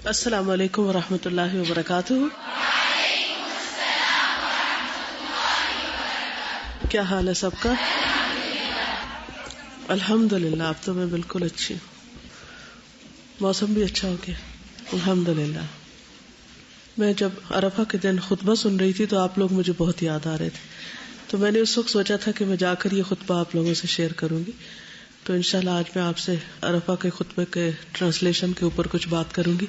السلام علیکم ورحمۃ اللہ وبرکاتہ. کیا حال ہے سب کا؟ الحمد للہ. اب تو میں بالکل اچھی ہوں. موسم بھی اچھا ہو گیا الحمد للہ. میں جب عرفہ کے دن خطبہ سن رہی تھی تو آپ لوگ مجھے بہت یاد آ رہے تھے، تو میں نے اس وقت سوچا تھا کہ میں جا کر یہ خطبہ آپ لوگوں سے شیئر کروں گی. تو انشاءاللہ آج میں آپ سے عرفہ کے خطبے کے ٹرانسلیشن کے اوپر کچھ بات کروں گی.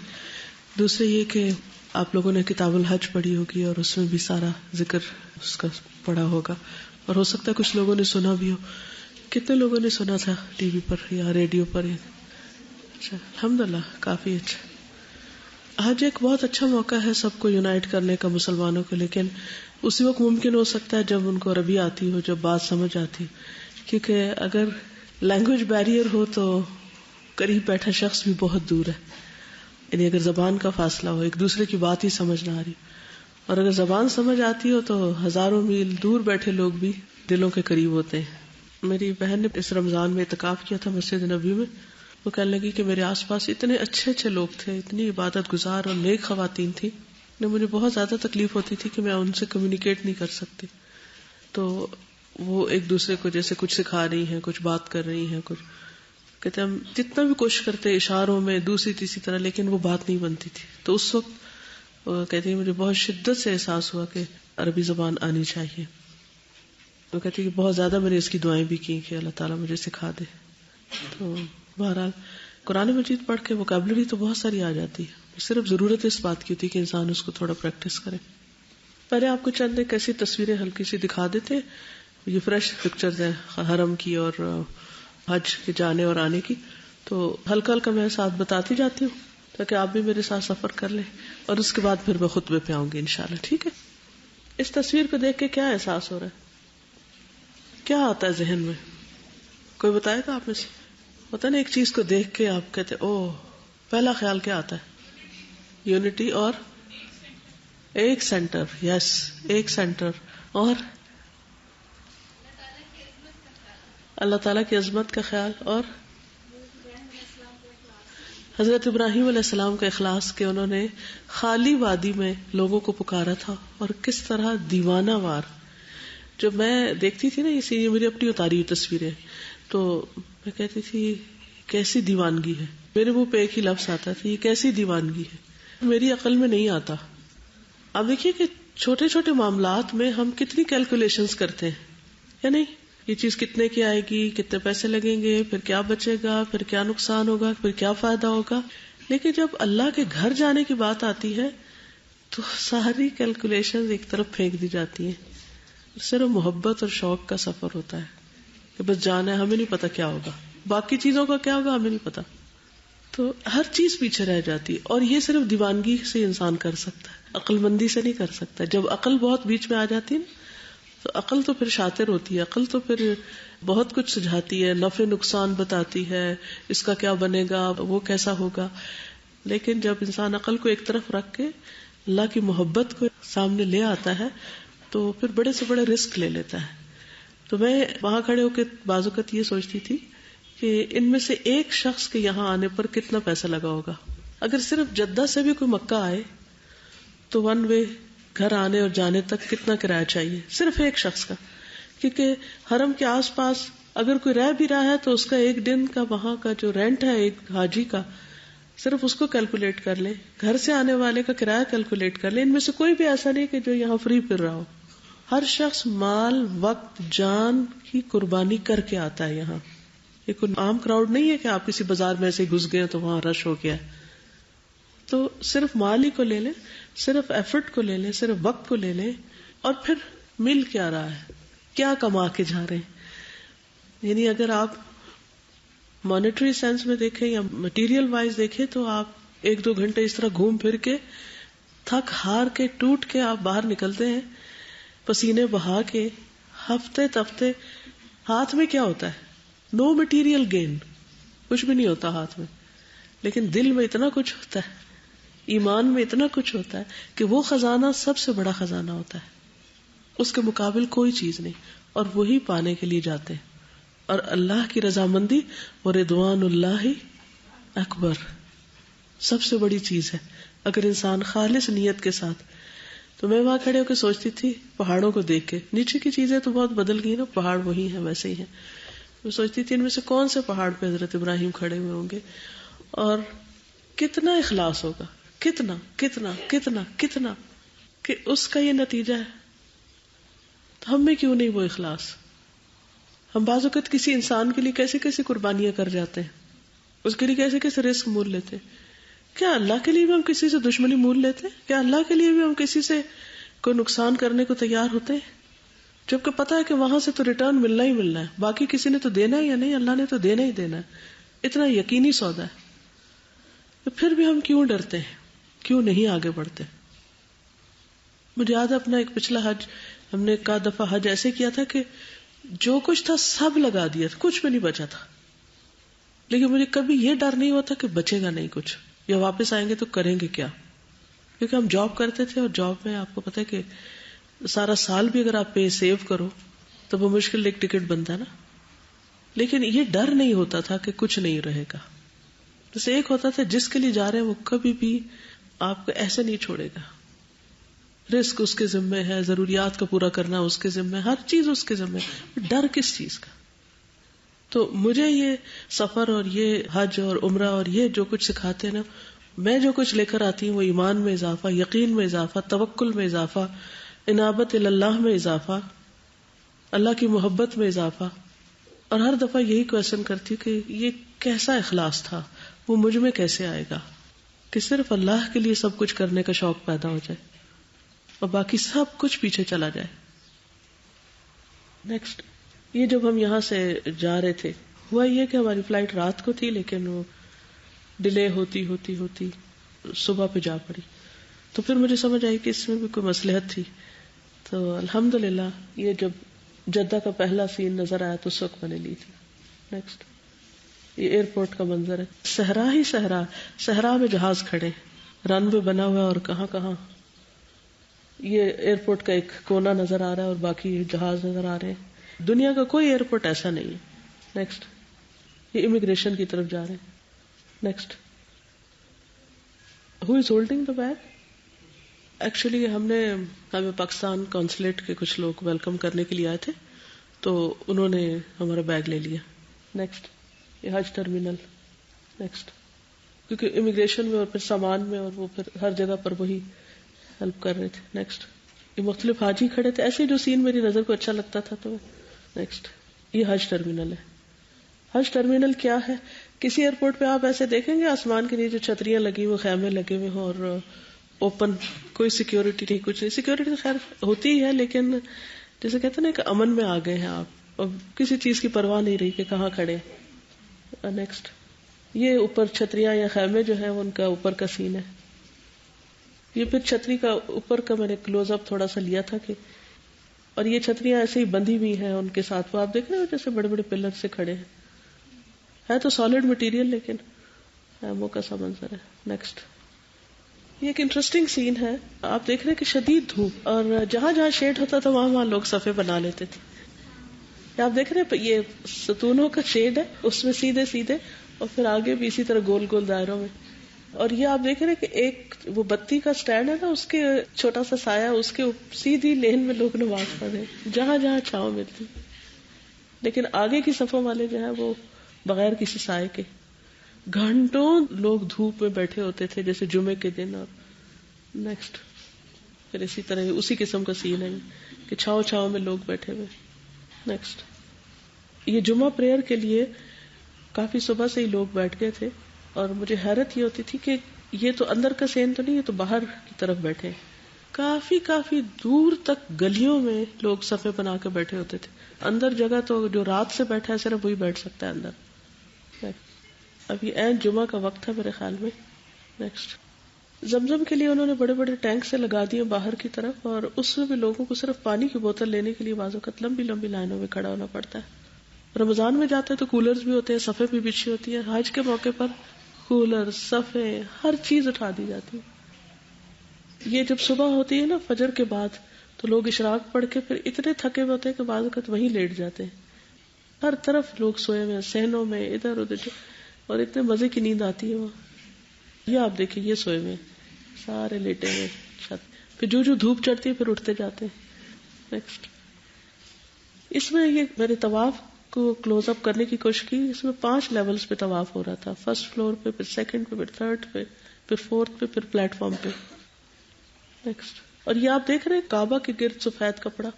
دوسرے یہ کہ آپ لوگوں نے کتاب الحج پڑھی ہوگی اور اس میں بھی سارا ذکر اس کا پڑھا ہوگا، اور ہو سکتا ہے کچھ لوگوں نے سنا بھی ہو. کتنے لوگوں نے سنا تھا ٹی وی پر یا ریڈیو پر؟ اچھا الحمدللہ، کافی اچھا. حج ایک بہت اچھا موقع ہے سب کو یونائٹ کرنے کا مسلمانوں کو، لیکن اسی وقت ممکن ہو سکتا ہے جب ان کو عربی آتی ہو، جب بات سمجھ آتی، کیونکہ اگر لینگویج بیریئر ہو تو قریب بیٹھا شخص بھی بہت دور ہے. یعنی اگر زبان کا فاصلہ ہو، ایک دوسرے کی بات ہی سمجھ نہ آ رہی، اور اگر زبان سمجھ آتی ہو تو ہزاروں میل دور بیٹھے لوگ بھی دلوں کے قریب ہوتے ہیں. میری بہن نے اس رمضان میں اعتکاف کیا تھا مسجد نبوی میں. وہ کہنے لگی کہ میرے آس پاس اتنے اچھے اچھے لوگ تھے، اتنی عبادت گزار اور نیک خواتین تھیں، مجھے بہت زیادہ تکلیف ہوتی تھی کہ میں ان سے کمیونیکیٹ نہیں کر سکتی. تو وہ ایک دوسرے کو جیسے کچھ سکھا رہی ہیں، کچھ بات کر رہی ہیں، کچھ کہتے ہم جتنا بھی کوشش کرتے اشاروں میں دوسری تیسری طرح، لیکن وہ بات نہیں بنتی تھی. تو اس وقت وہ کہتی ہیں مجھے بہت شدت سے احساس ہوا کہ عربی زبان آنی چاہیے. وہ کہتی کہ بہت زیادہ میں نے اس کی دعائیں بھی کی کہ اللہ تعالیٰ مجھے سکھا دے. تو بہرحال قرآن مجید پڑھ کے ووکیبلری تو بہت ساری آ جاتی ہے، صرف ضرورت اس بات کی ہوتی ہے کہ انسان اس کو تھوڑا پریکٹس کرے. پہلے آپ کو چند ایک ایسی تصویریں ہلکی سی دکھا دیتے. یہ فریش پکچرز ہیں حرم کی اور حج کے جانے اور آنے کی، تو ہلکا ہلکا میں ساتھ بتاتی جاتی ہوں تاکہ آپ بھی میرے ساتھ سفر کر لیں، اور اس کے بعد پھر میں خطبے پہ آؤں گی انشاءاللہ. ٹھیک ہے؟ اس تصویر کو دیکھ کے کیا احساس ہو رہا ہے؟ کیا آتا ہے ذہن میں؟ کوئی بتائے گا آپ میں سے؟ ہوتا ہے نا ایک چیز کو دیکھ کے آپ کہتے اوہ، پہلا خیال کیا آتا ہے؟ یونٹی اور ایک سینٹر. یس، ایک سینٹر. اور اللہ تعالیٰ کی عظمت کا خیال، اور حضرت ابراہیم علیہ السلام کا اخلاص کہ انہوں نے خالی وادی میں لوگوں کو پکارا تھا، اور کس طرح دیوانہ وار. جب میں دیکھتی تھی نا یہ میری اپنی اتاری ہوئی تصویریں، تو میں کہتی تھی کیسی دیوانگی ہے. میرے منہ پہ ایک ہی لفظ آتا تھا، یہ کیسی دیوانگی ہے، میری عقل میں نہیں آتا. اب دیکھیے کہ چھوٹے چھوٹے معاملات میں ہم کتنی کیلکولیشنز کرتے ہیں یا نہیں. یہ چیز کتنے کی آئے گی، کتنے پیسے لگیں گے، پھر کیا بچے گا، پھر کیا نقصان ہوگا، پھر کیا فائدہ ہوگا. لیکن جب اللہ کے گھر جانے کی بات آتی ہے تو ساری کیلکولیشن ایک طرف پھینک دی جاتی ہیں. صرف محبت اور شوق کا سفر ہوتا ہے کہ بس جانا ہے، ہمیں نہیں پتا کیا ہوگا، باقی چیزوں کا کیا ہوگا ہمیں نہیں پتا. تو ہر چیز پیچھے رہ جاتی، اور یہ صرف دیوانگی سے انسان کر سکتا ہے، عقل مندی سے نہیں کر سکتا. جب عقل بہت بیچ میں آ جاتی ہے تو عقل تو پھر شاطر ہوتی ہے، عقل تو پھر بہت کچھ سجھاتی ہے، نفع نقصان بتاتی ہے، اس کا کیا بنے گا، وہ کیسا ہوگا. لیکن جب انسان عقل کو ایک طرف رکھ کے اللہ کی محبت کو سامنے لے آتا ہے تو پھر بڑے سے بڑے رسک لے لیتا ہے. تو میں وہاں کھڑے ہو کے بعض اوقات یہ سوچتی تھی کہ ان میں سے ایک شخص کے یہاں آنے پر کتنا پیسہ لگا ہوگا. اگر صرف جدہ سے بھی کوئی مکہ آئے تو ون وے گھر آنے اور جانے تک کتنا کرایہ چاہیے صرف ایک شخص کا. کیونکہ حرم کے آس پاس اگر کوئی رہ بھی رہا ہے تو اس کا ایک دن کا وہاں کا جو رینٹ ہے ایک حاجی کا، صرف اس کو کیلکولیٹ کر لیں، گھر سے آنے والے کا کرایہ کیلکولیٹ کر لیں. ان میں سے کوئی بھی ایسا نہیں کہ جو یہاں فری پھر رہا ہو. ہر شخص مال، وقت، جان کی قربانی کر کے آتا ہے یہاں. یہ کوئی عام کراؤڈ نہیں ہے کہ آپ کسی بازار میں سے گھس گئے تو وہاں رش ہو گیا. تو صرف مال ہی کو لے لیں، صرف ایفرٹ کو لے لیں، صرف وقت کو لے لیں، اور پھر مل کیا رہا ہے، کیا کما کے جا رہے ہیں. یعنی اگر آپ مانیٹری سینس میں دیکھیں یا مٹیریل وائز دیکھیں تو آپ 1-2 گھنٹے اس طرح گھوم پھر کے تھک ہار کے ٹوٹ کے آپ باہر نکلتے ہیں، پسینے بہا کے، ہفتے تفتے. ہاتھ میں کیا ہوتا ہے؟ نو مٹیریل گین، کچھ بھی نہیں ہوتا ہاتھ میں، لیکن دل میں اتنا کچھ ہوتا ہے، ایمان میں اتنا کچھ ہوتا ہے کہ وہ خزانہ سب سے بڑا خزانہ ہوتا ہے. اس کے مقابل کوئی چیز نہیں، اور وہی پانے کے لیے جاتے ہیں. اور اللہ کی رضامندی و رضوان اللہ اکبر. سب سے بڑی چیز ہے اگر انسان خالص نیت کے ساتھ. تو میں وہاں کھڑے ہو کے سوچتی تھی پہاڑوں کو دیکھ کے, نیچے کی چیزیں تو بہت بدل گئی نا, پہاڑ وہی ہیں ویسے ہی ہیں. میں سوچتی تھی ان میں سے کون سے پہاڑ پہ حضرت ابراہیم کھڑے ہوئے ہوں گے, اور کتنا اخلاص ہوگا, کتنا کتنا کتنا کتنا, کہ اس کا یہ نتیجہ ہے. تو ہم میں کیوں نہیں وہ اخلاص؟ ہم بعض اوقات کسی انسان کے لیے کیسے کیسے قربانیاں کر جاتے ہیں, اس کے لیے کیسے کیسے رسک مول لیتے ہیں. کیا اللہ کے لیے بھی ہم کسی سے دشمنی مول لیتے ہیں؟ کیا اللہ کے لیے بھی ہم کسی سے کوئی نقصان کرنے کو تیار ہوتے ہیں, جبکہ پتا ہے کہ وہاں سے تو ریٹرن ملنا ہی ملنا ہے, باقی کسی نے تو دینا ہی یا نہیں, اللہ نے تو دینا ہی دینا ہے, اتنا یقینی سودا ہے. تو پھر بھی ہم کیوں ڈرتے ہیں, کیوں نہیں آگے بڑھتے؟ مجھے یاد ہے اپنا ایک پچھلا حج, ہم نے ایک دفعہ حج ایسے کیا تھا کہ جو کچھ تھا سب لگا دیا تھا, کچھ بھی نہیں بچا تھا, لیکن مجھے کبھی یہ ڈر نہیں ہوتا کہ بچے گا نہیں کچھ, یا واپس آئیں گے تو کریں گے کیا, کیونکہ ہم جاب کرتے تھے, اور جاب میں آپ کو پتا ہے کہ سارا سال بھی اگر آپ پے سیو کرو تو وہ مشکل ایک ٹکٹ بنتا ہے نا. لیکن یہ ڈر نہیں ہوتا تھا کہ کچھ نہیں رہے گا. جیسے ایک ہوتا تھا جس کے لیے جا رہے ہیں وہ کبھی بھی آپ کو ایسے نہیں چھوڑے گا, رزق اس کے ذمے ہے, ضروریات کا پورا کرنا اس کے ذمے ہے, ہر چیز اس کے ذمے ہے, ڈر کس چیز کا؟ تو مجھے یہ سفر اور یہ حج اور عمرہ اور یہ جو کچھ سکھاتے ہیں نا, میں جو کچھ لے کر آتی ہوں وہ ایمان میں اضافہ, یقین میں اضافہ, توکل میں اضافہ, انابت اللہ میں اضافہ, اللہ کی محبت میں اضافہ. اور ہر دفعہ یہی کوشچن کرتی ہوں کہ یہ کیسا اخلاص تھا, وہ مجھ میں کیسے آئے گا کہ صرف اللہ کے لیے سب کچھ کرنے کا شوق پیدا ہو جائے اور باقی سب کچھ پیچھے چلا جائے. نیکسٹ, یہ جب ہم یہاں سے جا رہے تھے ہوا یہ کہ ہماری فلائٹ رات کو تھی, لیکن وہ ڈیلے ہوتی ہوتی ہوتی صبح پہ جا پڑی. تو پھر مجھے سمجھ آئی کہ اس میں بھی کوئی مصلحت تھی. تو الحمدللہ یہ جب جدہ کا پہلا سین نظر آیا تو اس وقت میں نے لی تھی. نیکسٹ, یہ ایئرپورٹ کا منظر ہے, صحرا ہی صحرا, صحرا میں جہاز کھڑے, رن وے بنا ہوا ہے اور کہاں کہاں یہ ایئرپورٹ کا ایک کونا نظر آ رہا ہے اور باقی جہاز نظر آ رہے ہیں. دنیا کا کوئی ایئرپورٹ ایسا نہیں ہے. نیکسٹ, یہ امیگریشن کی طرف جا رہے ہیں. Next, who is holding the bag? Actually ہمیں پاکستان کونسلیٹ کے کچھ لوگ ویلکم کرنے کے لیے آئے تھے, تو انہوں نے ہمارا بیگ لے لیا. نیکسٹ, یہ حج ٹرمینل. نیکسٹ, کیونکہ امیگریشن میں اور پھر سامان میں اور وہ پھر ہر جگہ پر وہی ہیلپ کر رہے تھے. نیکسٹ, یہ مختلف حاجی کھڑے تھے, ایسے جو سین میری نظر کو اچھا لگتا تھا تو. نیکسٹ, یہ حج ٹرمینل ہے. حج ٹرمینل کیا ہے؟ کسی ایئرپورٹ پہ آپ ایسے دیکھیں گے آسمان کے نیچے چھتریاں لگی ہوئی, خیمے لگے ہوئے ہوں اور اوپن, کوئی سیکیورٹی نہیں, کچھ نہیں. سیکیورٹی تو خیر ہوتی ہی ہے, لیکن جیسے کہتے ہیں نا کہ امن میں آ گئے ہیں آپ, اب کسی چیز کی پرواہ نہیں رہی کہ کہاں کھڑے. نیکسٹ, یہ اوپر چھتریاں یا خیمے جو ہیں ان کا اوپر کا سین ہے. یہ پھر چھتری کا اوپر کا میں نے کلوز اپ تھوڑا سا لیا تھا کہ, اور یہ چھتریاں ایسے ہی بندھی ہوئی ہیں ان کے ساتھ, وہ آپ دیکھ رہے ہو جیسے بڑے بڑے پلر سے کھڑے ہیں. ہے تو سالڈ مٹیریل لیکن ایمو کا سا منظر ہے. نیکسٹ, یہ ایک انٹرسٹنگ سین ہے. آپ دیکھ رہے ہیں کہ شدید دھوپ, اور جہاں جہاں شیڈ ہوتا تھا وہاں لوگ صفے بنا لیتے تھے. آپ دیکھ رہے ہیں یہ ستونوں کا شیڈ ہے, اس میں سیدھے سیدھے, اور پھر آگے بھی اسی طرح گول گول دائروں میں. اور یہ آپ دیکھ رہے ہیں کہ ایک وہ بتی کا سٹینڈ ہے نا, اس کے چھوٹا سا سایہ, اس کے سیدھی لین میں لوگ نماز پڑھ رہے جہاں جہاں چھاؤں ملتی. لیکن آگے کی صفوں والے جو ہیں وہ بغیر کسی سائے کے گھنٹوں لوگ دھوپ میں بیٹھے ہوتے تھے جیسے جمعے کے دن. اور نیکسٹ, پھر اسی طرح اسی قسم کا سین ہے کہ چھاؤں چھاؤں میں لوگ بیٹھے ہوئے. نیکسٹ, یہ جمعہ پریئر کے لیے کافی صبح سے ہی لوگ بیٹھ گئے تھے, اور مجھے حیرت یہ ہوتی تھی کہ یہ تو اندر کا سین تو نہیں, یہ تو باہر کی طرف بیٹھے. کافی دور تک گلیوں میں لوگ صفے بنا کے بیٹھے ہوتے تھے. اندر جگہ تو جو رات سے بیٹھا ہے صرف وہی بیٹھ سکتا ہے اندر. اب یہ عین جمعہ کا وقت ہے میرے خیال میں. نیکسٹ, زمزم کے لیے انہوں نے بڑے بڑے ٹینک سے لگا دیے باہر کی طرف, اور اس میں بھی لوگوں کو صرف پانی کی بوتل لینے کے لیے بعض اوقات لمبی لمبی لائنوں میں کھڑا ہونا پڑتا ہے. رمضان میں جاتے ہیں تو کولرز بھی ہوتے ہیں, صفے بھی بچھی ہوتی ہے. حج کے موقع پر کولر, صفے, ہر چیز اٹھا دی جاتی ہے. یہ جب صبح ہوتی ہے نا فجر کے بعد, تو لوگ اشراق پڑھ کے پھر اتنے تھکے ہوئے ہوتے ہیں کہ بعض اوقات وہیں لیٹ جاتے ہیں. ہر طرف لوگ سوئے ہوئے, صحنوں میں ادھر ادھر, اور اتنے مزے کی نیند آتی ہے وہاں. یہ آپ دیکھیں یہ سوئے ہوئے سارے لیٹے ہوئے چھت، پھر جو دھوپ چڑھتی ہے پھر اٹھتے جاتے ہیں. نیکسٹ. اس میں یہ میں نے طواف کو کلوز اپ کرنے کی کوشش کی. اس میں 5 لیولز پہ طواف ہو رہا تھا، فرسٹ فلور پہ، پھر سیکنڈ پہ، پھر تھرڈ پہ، پھر فورتھ پہ، پھر پلیٹ فارم پہ. نیکسٹ. اور یہ آپ دیکھ رہے ہیں کعبہ کے گرد سفید کپڑا،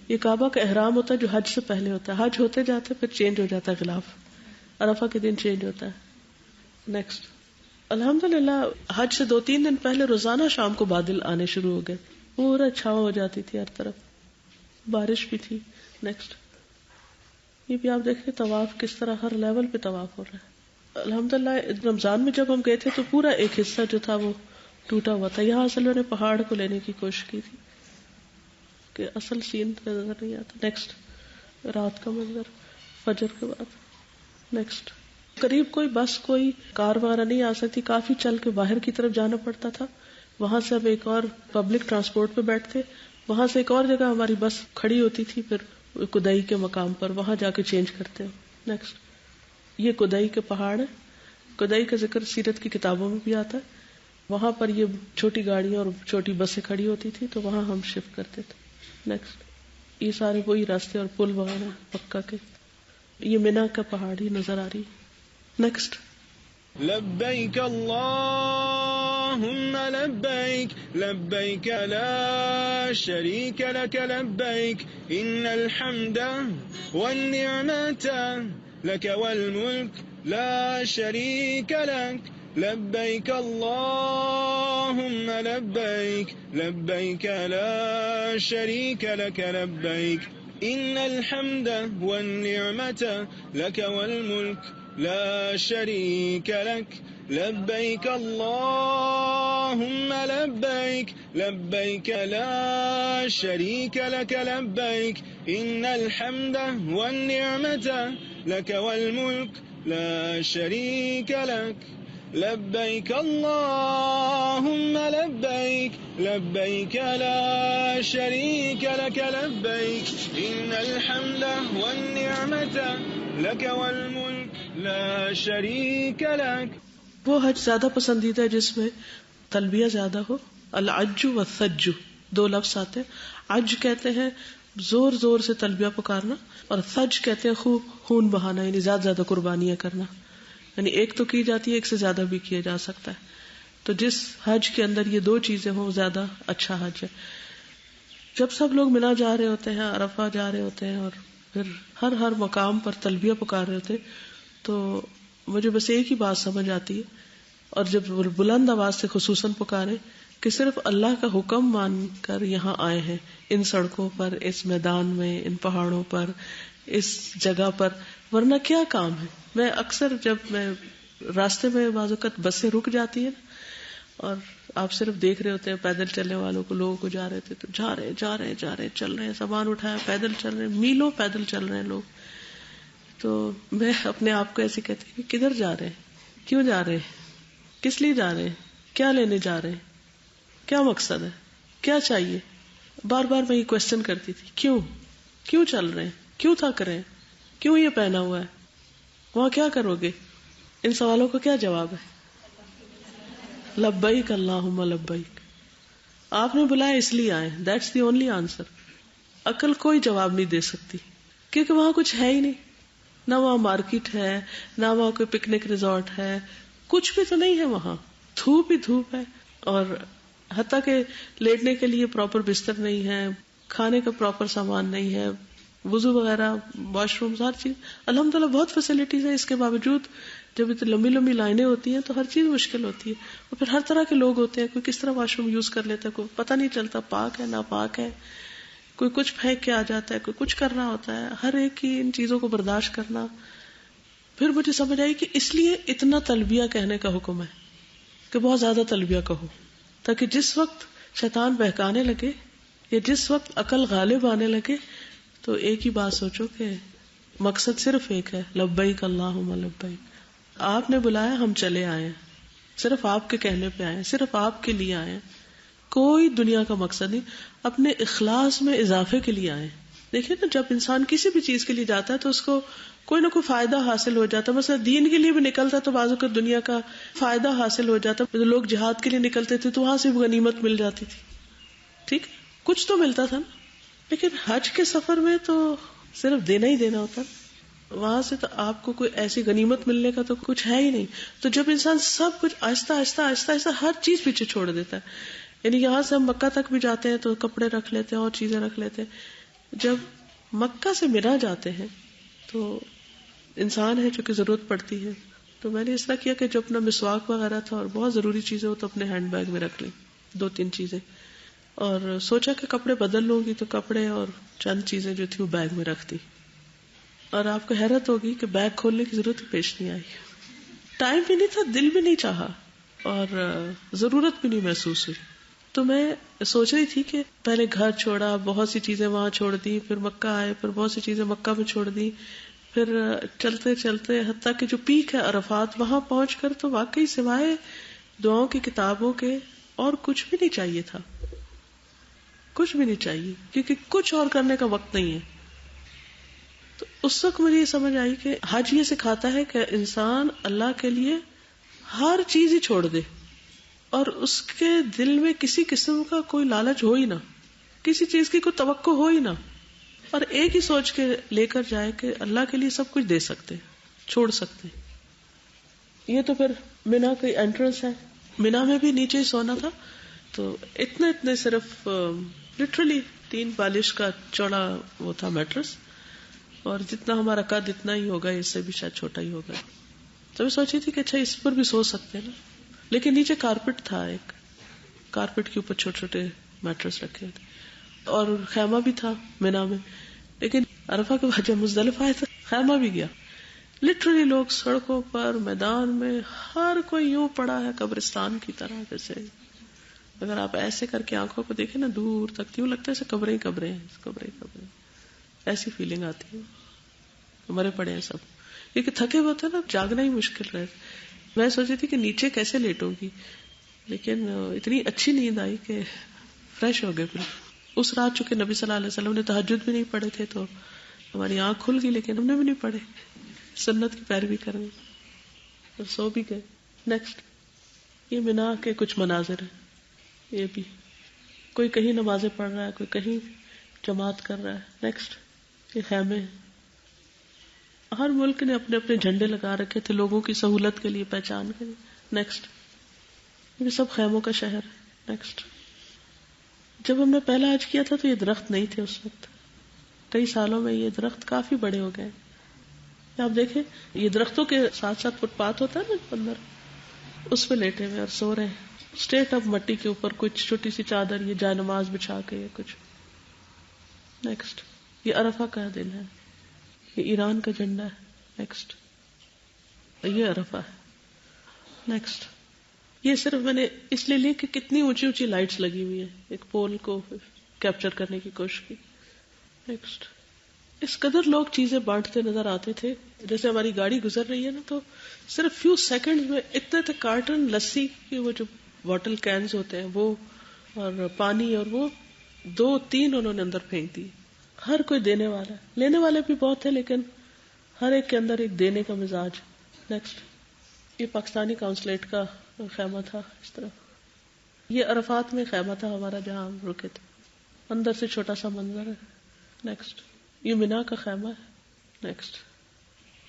یہ کعبہ کا احرام ہوتا ہے جو حج سے پہلے ہوتا ہے. حج ہوتے جاتے پھر چینج ہو جاتا ہے غلاف، عرفہ کے دن چینج ہوتا ہے. نیکسٹ. الحمدللہ حج سے 2-3 دن پہلے روزانہ شام کو بادل آنے شروع ہو گئے، پورا چھاؤں ہو جاتی تھی ہر طرف، بارش بھی تھی. نیکسٹ. یہ بھی آپ دیکھیں طواف کس طرح ہر لیول پہ طواف ہو رہا ہے. الحمدللہ رمضان میں جب ہم گئے تھے تو پورا ایک حصہ جو تھا وہ ٹوٹا ہوا تھا. یہاں اصل نے پہاڑ کو لینے کی کوشش کی تھی کہ اصل سین نظر نہیں آتا. نیکسٹ. رات کا منظر فجر کے بعد. نیکسٹ. قریب کوئی بس کوئی کار وغیرہ نہیں آ سکتی، کافی چل کے باہر کی طرف جانا پڑتا تھا. وہاں سے اب ایک اور پبلک ٹرانسپورٹ پہ بیٹھتے، وہاں سے ایک اور جگہ ہماری بس کھڑی ہوتی تھی، پھر کدائی کے مقام پر وہاں جا کے چینج کرتے. نیکسٹ. یہ کدائی کے پہاڑ ہے، کدائی کا ذکر سیرت کی کتابوں میں بھی آتا ہے. وہاں پر یہ چھوٹی گاڑیاں اور چھوٹی بسیں کھڑی ہوتی تھی تو وہاں ہم شفٹ کرتے تھے. نیکسٹ. یہ سارے وہی راستے اور پل وغیرہ پکا کے. یہ مینا کا پہاڑ ہی نظر آ رہی. نیکسٹ. لبیک اللہم لبیک لبیک لا شریک لک لبیک ان الحمد والنعمت لک والملک لا شریک لک لبیک اللہم لبیک لبیک لا شریک لک لبیک ان الحمد والنعمت لک والملک لا شریک لک لبیک اللہم لبیک لبیک لا شریک لک لبیک ان الحمد والنعمت لک والملک لا شریک لک لبیک اللہم لبیک لبیک لا شریک لک لبیک ان الحمد والنعمت لک والملک لا شریک لک. وہ حج زیادہ پسندیدہ ہے جس میں تلبیہ زیادہ ہو. العج والثج 2 لفظ آتے ہیں. عج کہتے ہیں زور زور سے تلبیہ پکارنا، اور ثج کہتے ہیں خوب خون بہانا، یعنی زیادہ قربانیاں کرنا. یعنی ایک تو کی جاتی ہے، ایک سے زیادہ بھی کیا جا سکتا ہے. تو جس حج کے اندر یہ 2 چیزیں ہوں زیادہ اچھا حج ہے. جب سب لوگ منا جا رہے ہوتے ہیں، عرفہ جا رہے ہوتے ہیں، اور پھر ہر مقام پر تلبیہ پکار رہے ہوتے ہیں، تو مجھے بس ایک ہی بات سمجھ آتی ہے، اور جب بلند آواز سے خصوصاً پکارے کہ صرف اللہ کا حکم مان کر یہاں آئے ہیں، ان سڑکوں پر، اس میدان میں، ان پہاڑوں پر، اس جگہ پر، ورنہ کیا کام ہے. میں اکثر جب میں راستے میں بعض اوقات بسیں رک جاتی ہیں اور آپ صرف دیکھ رہے ہوتے ہیں پیدل چلنے والوں کو، لوگوں کو جا رہے تھے تو جا رہے چل رہے ہیں، سامان اٹھایا پیدل چل رہے ہیں، میلوں پیدل چل رہے ہیں لوگ. تو میں اپنے آپ کو ایسے کہتی ہوں کہ کدھر جا رہے ہیں، کیوں جا رہے ہیں، کس لیے جا رہے ہیں، کیا لینے جا رہے ہیں، کیا مقصد ہے، کیا چاہیے. بار بار میں یہ کوشچن کرتی تھی، کیوں چل رہے ہیں، کیوں تھک رہے ہیں، کیوں یہ پہنا ہوا ہے، وہاں کیا کرو گے. ان سوالوں کا کیا جواب ہے؟ لبیک اللہم لبیک. آپ نے بلایا اس لیے آئے، دیٹس دی اونلی آنسر. عقل کوئی جواب نہیں دے سکتی، کیونکہ وہاں کچھ ہے ہی نہیں. نہ وہاں مارکیٹ ہے، نہ وہاں کوئی پکنک ریزورٹ ہے، کچھ بھی تو نہیں ہے. وہاں دھوپ ہی دھوپ ہے، اور حتیٰ کہ لیٹنے کے لیے پراپر بستر نہیں ہے، کھانے کا پراپر سامان نہیں ہے، وضو وغیرہ، واش روم، ہر چیز الحمدللہ بہت فیسلٹیز ہیں. اس کے باوجود جب اتنی لمبی لمبی لائنیں ہوتی ہیں تو ہر چیز مشکل ہوتی ہے. اور پھر ہر طرح کے لوگ ہوتے ہیں، کوئی کس طرح واش روم یوز کر لیتا ہے، کوئی پتہ نہیں چلتا پاک ہے ناپاک ہے، کوئی کچھ پھینک کے آ جاتا ہے، کوئی کچھ کر رہا ہوتا ہے. ہر ایک کی ان چیزوں کو برداشت کرنا. پھر مجھے سمجھ آئی کہ اس لیے اتنا تلبیہ کہنے کا حکم ہے کہ بہت زیادہ تلبیہ کہو، تاکہ جس وقت شیطان بہکانے لگے یا جس وقت عقل غالب آنے لگے تو ایک ہی بات سوچو کہ مقصد صرف ایک ہے، لبیک اللہم لبیک. آپ نے بلایا، ہم چلے آئے ہیں، صرف آپ کے کہنے پہ آئے ہیں، صرف آپ کے لیے آئے ہیں، کوئی دنیا کا مقصد نہیں. اپنے اخلاص میں اضافے کے لیے آئے. دیکھیں نا، جب انسان کسی بھی چیز کے لیے جاتا ہے تو اس کو کوئی نہ کوئی فائدہ حاصل ہو جاتا ہے. مثلا دین کے لیے بھی نکلتا تو بعض اوقات دنیا کا فائدہ حاصل ہو جاتا. لوگ جہاد کے لیے نکلتے تھے تو وہاں سے بھی غنیمت مل جاتی تھی. ٹھیک، کچھ تو ملتا تھا نا. لیکن حج کے سفر میں تو صرف دینا ہی دینا ہوتا، وہاں سے تو آپ کو کوئی ایسی غنیمت ملنے کا تو کچھ ہے ہی نہیں. تو جب انسان سب کچھ آہستہ آہستہ آہستہ آہستہ ہر چیز پیچھے چھوڑ دیتا ہے، یعنی یہاں سے ہم مکہ تک بھی جاتے ہیں تو کپڑے رکھ لیتے ہیں اور چیزیں رکھ لیتے ہیں. جب مکہ سے مینا جاتے ہیں تو انسان ہے چونکہ ضرورت پڑتی ہے، تو میں نے اس طرح کیا کہ جو اپنا مسواک وغیرہ تھا اور بہت ضروری چیزیں وہ تو اپنے ہینڈ بیگ میں رکھ لی، 2-3 چیزیں، اور سوچا کہ کپڑے بدل لوں گی تو کپڑے اور چند چیزیں جو تھی وہ بیگ میں رکھ دی. اور آپ کو حیرت ہوگی کہ بیگ کھولنے کی ضرورت پیش نہیں آئی. ٹائم بھی نہیں تھا، دل بھی نہیں چاہا، اور ضرورت بھی نہیں محسوس ہوئی. تو میں سوچ رہی تھی کہ پہلے گھر چھوڑا، بہت سی چیزیں وہاں چھوڑ دی، پھر مکہ آئے، پھر بہت سی چیزیں مکہ میں چھوڑ دی، پھر چلتے چلتے حتیٰ کہ جو پیک ہے عرفات، وہاں پہنچ کر تو واقعی سوائے دعاؤں کی کتابوں کے اور کچھ بھی نہیں چاہیے تھا. کچھ بھی نہیں چاہیے، کیونکہ کچھ اور کرنے کا وقت نہیں ہے. تو اس وقت مجھے یہ سمجھ آئی کہ حج یہ سکھاتا ہے کہ انسان اللہ کے لیے ہر چیز ہی چھوڑ دے، اور اس کے دل میں کسی قسم کا کوئی لالچ ہو ہی نہ، کسی چیز کی کوئی توقع ہو ہی نہ، اور ایک ہی سوچ کے لے کر جائے کہ اللہ کے لیے سب کچھ دے سکتے، چھوڑ سکتے. یہ تو پھر مینا کی انٹرنس ہے. مینا میں بھی نیچے ہی سونا تھا، تو اتنے صرف لٹرلی 3 بالش کا چوڑا وہ تھا میٹرس، اور جتنا ہمارا قد اتنا ہی ہوگا، اس سے بھی شاید چھوٹا ہی ہوگا. تو میں سوچی تھی کہ اچھا اس پر بھی سو سکتے ہیں نا، لیکن نیچے کارپٹ تھا، ایک کارپٹ کے اوپر چھوٹے چھوٹے میٹرس رکھے تھے، اور خیمہ بھی تھا مینا میں. لیکن عرفہ کے بعد جب مزدلفہ آئے تو خیمہ بھی گیا. لٹرلی لوگ سڑکوں پر، میدان میں، ہر کوئی یوں پڑا ہے قبرستان کی طرح. جیسے اگر آپ ایسے کر کے آنکھوں کو دیکھیں نا دور تک، یوں لگتا ہے ایسے قبریں قبریں قبریں قبریں، ایسی فیلنگ آتی ہے. مرے پڑے ہیں سب، کیونکہ تھکے ہوتے ہیں نا، جاگنا ہی مشکل رہے. میں سوچی تھی کہ نیچے کیسے لیٹوں گی، لیکن اتنی اچھی نیند آئی کہ فریش ہو گئے. پھر اس رات چونکہ نبی صلی اللہ علیہ وسلم نے تہجد بھی نہیں پڑھے تھے تو ہماری آنکھ کھل گئی، لیکن ہم نے بھی نہیں پڑھے، سنت کی پیروی کر گئی اور سو بھی گئے. نیکسٹ، یہ مینا کے کچھ مناظر ہیں. یہ بھی کوئی کہیں نمازیں پڑھ رہا ہے، کوئی کہیں جماعت کر رہا ہے. نیکسٹ، یہ خیمے ہیں. ہر ملک نے اپنے اپنے جھنڈے لگا رکھے تھے لوگوں کی سہولت کے لیے، پہچان کے لیے. نیکسٹ، یہ سب خیموں کا شہر ہے. نیکسٹ، جب ہم نے پہلا حج کیا تھا تو یہ درخت نہیں تھے اس وقت، کئی سالوں میں یہ درخت کافی بڑے ہو گئے. آپ دیکھیں یہ درختوں کے ساتھ ساتھ فٹ پاتھ ہوتا ہے نا اندر، اس پہ لیٹے ہوئے اور سو رہے ہیں اسٹیٹ اپ مٹی کے اوپر، کچھ چھوٹی سی چادر، یہ جائے نماز بچھا کے یا کچھ. نیکسٹ، یہ عرفہ کا دن ہے، یہ ایران کا جھنڈا ہے. نیکسٹ، یہ عرفہ ہے. نیکسٹ، یہ صرف میں نے اس لیے لی کہ کتنی اونچی اونچی لائٹس لگی ہوئی ہیں، ایک پول کو کیپچر کرنے کی کوشش کی. نیکسٹ، اس قدر لوگ چیزیں بانٹتے نظر آتے تھے. جیسے ہماری گاڑی گزر رہی ہے نا، تو صرف فیو سیکنڈ میں اتنے تھے کارٹن لسی کے، وہ جو باٹل کینز ہوتے ہیں وہ، اور پانی، اور وہ 2-3 انہوں نے اندر پھینک دی. ہر کوئی دینے والا ہے، لینے والے بھی بہت ہے، لیکن ہر ایک کے اندر ایک دینے کا مزاج. نیکسٹ، یہ پاکستانی کاؤنسلیٹ کا خیمہ تھا اس طرف. یہ عرفات میں خیمہ تھا ہمارا جہاں ہم رکے تھے، اندر سے چھوٹا سا منظر ہے. نیکسٹ، یہ مینا کا خیمہ ہے. نیکسٹ،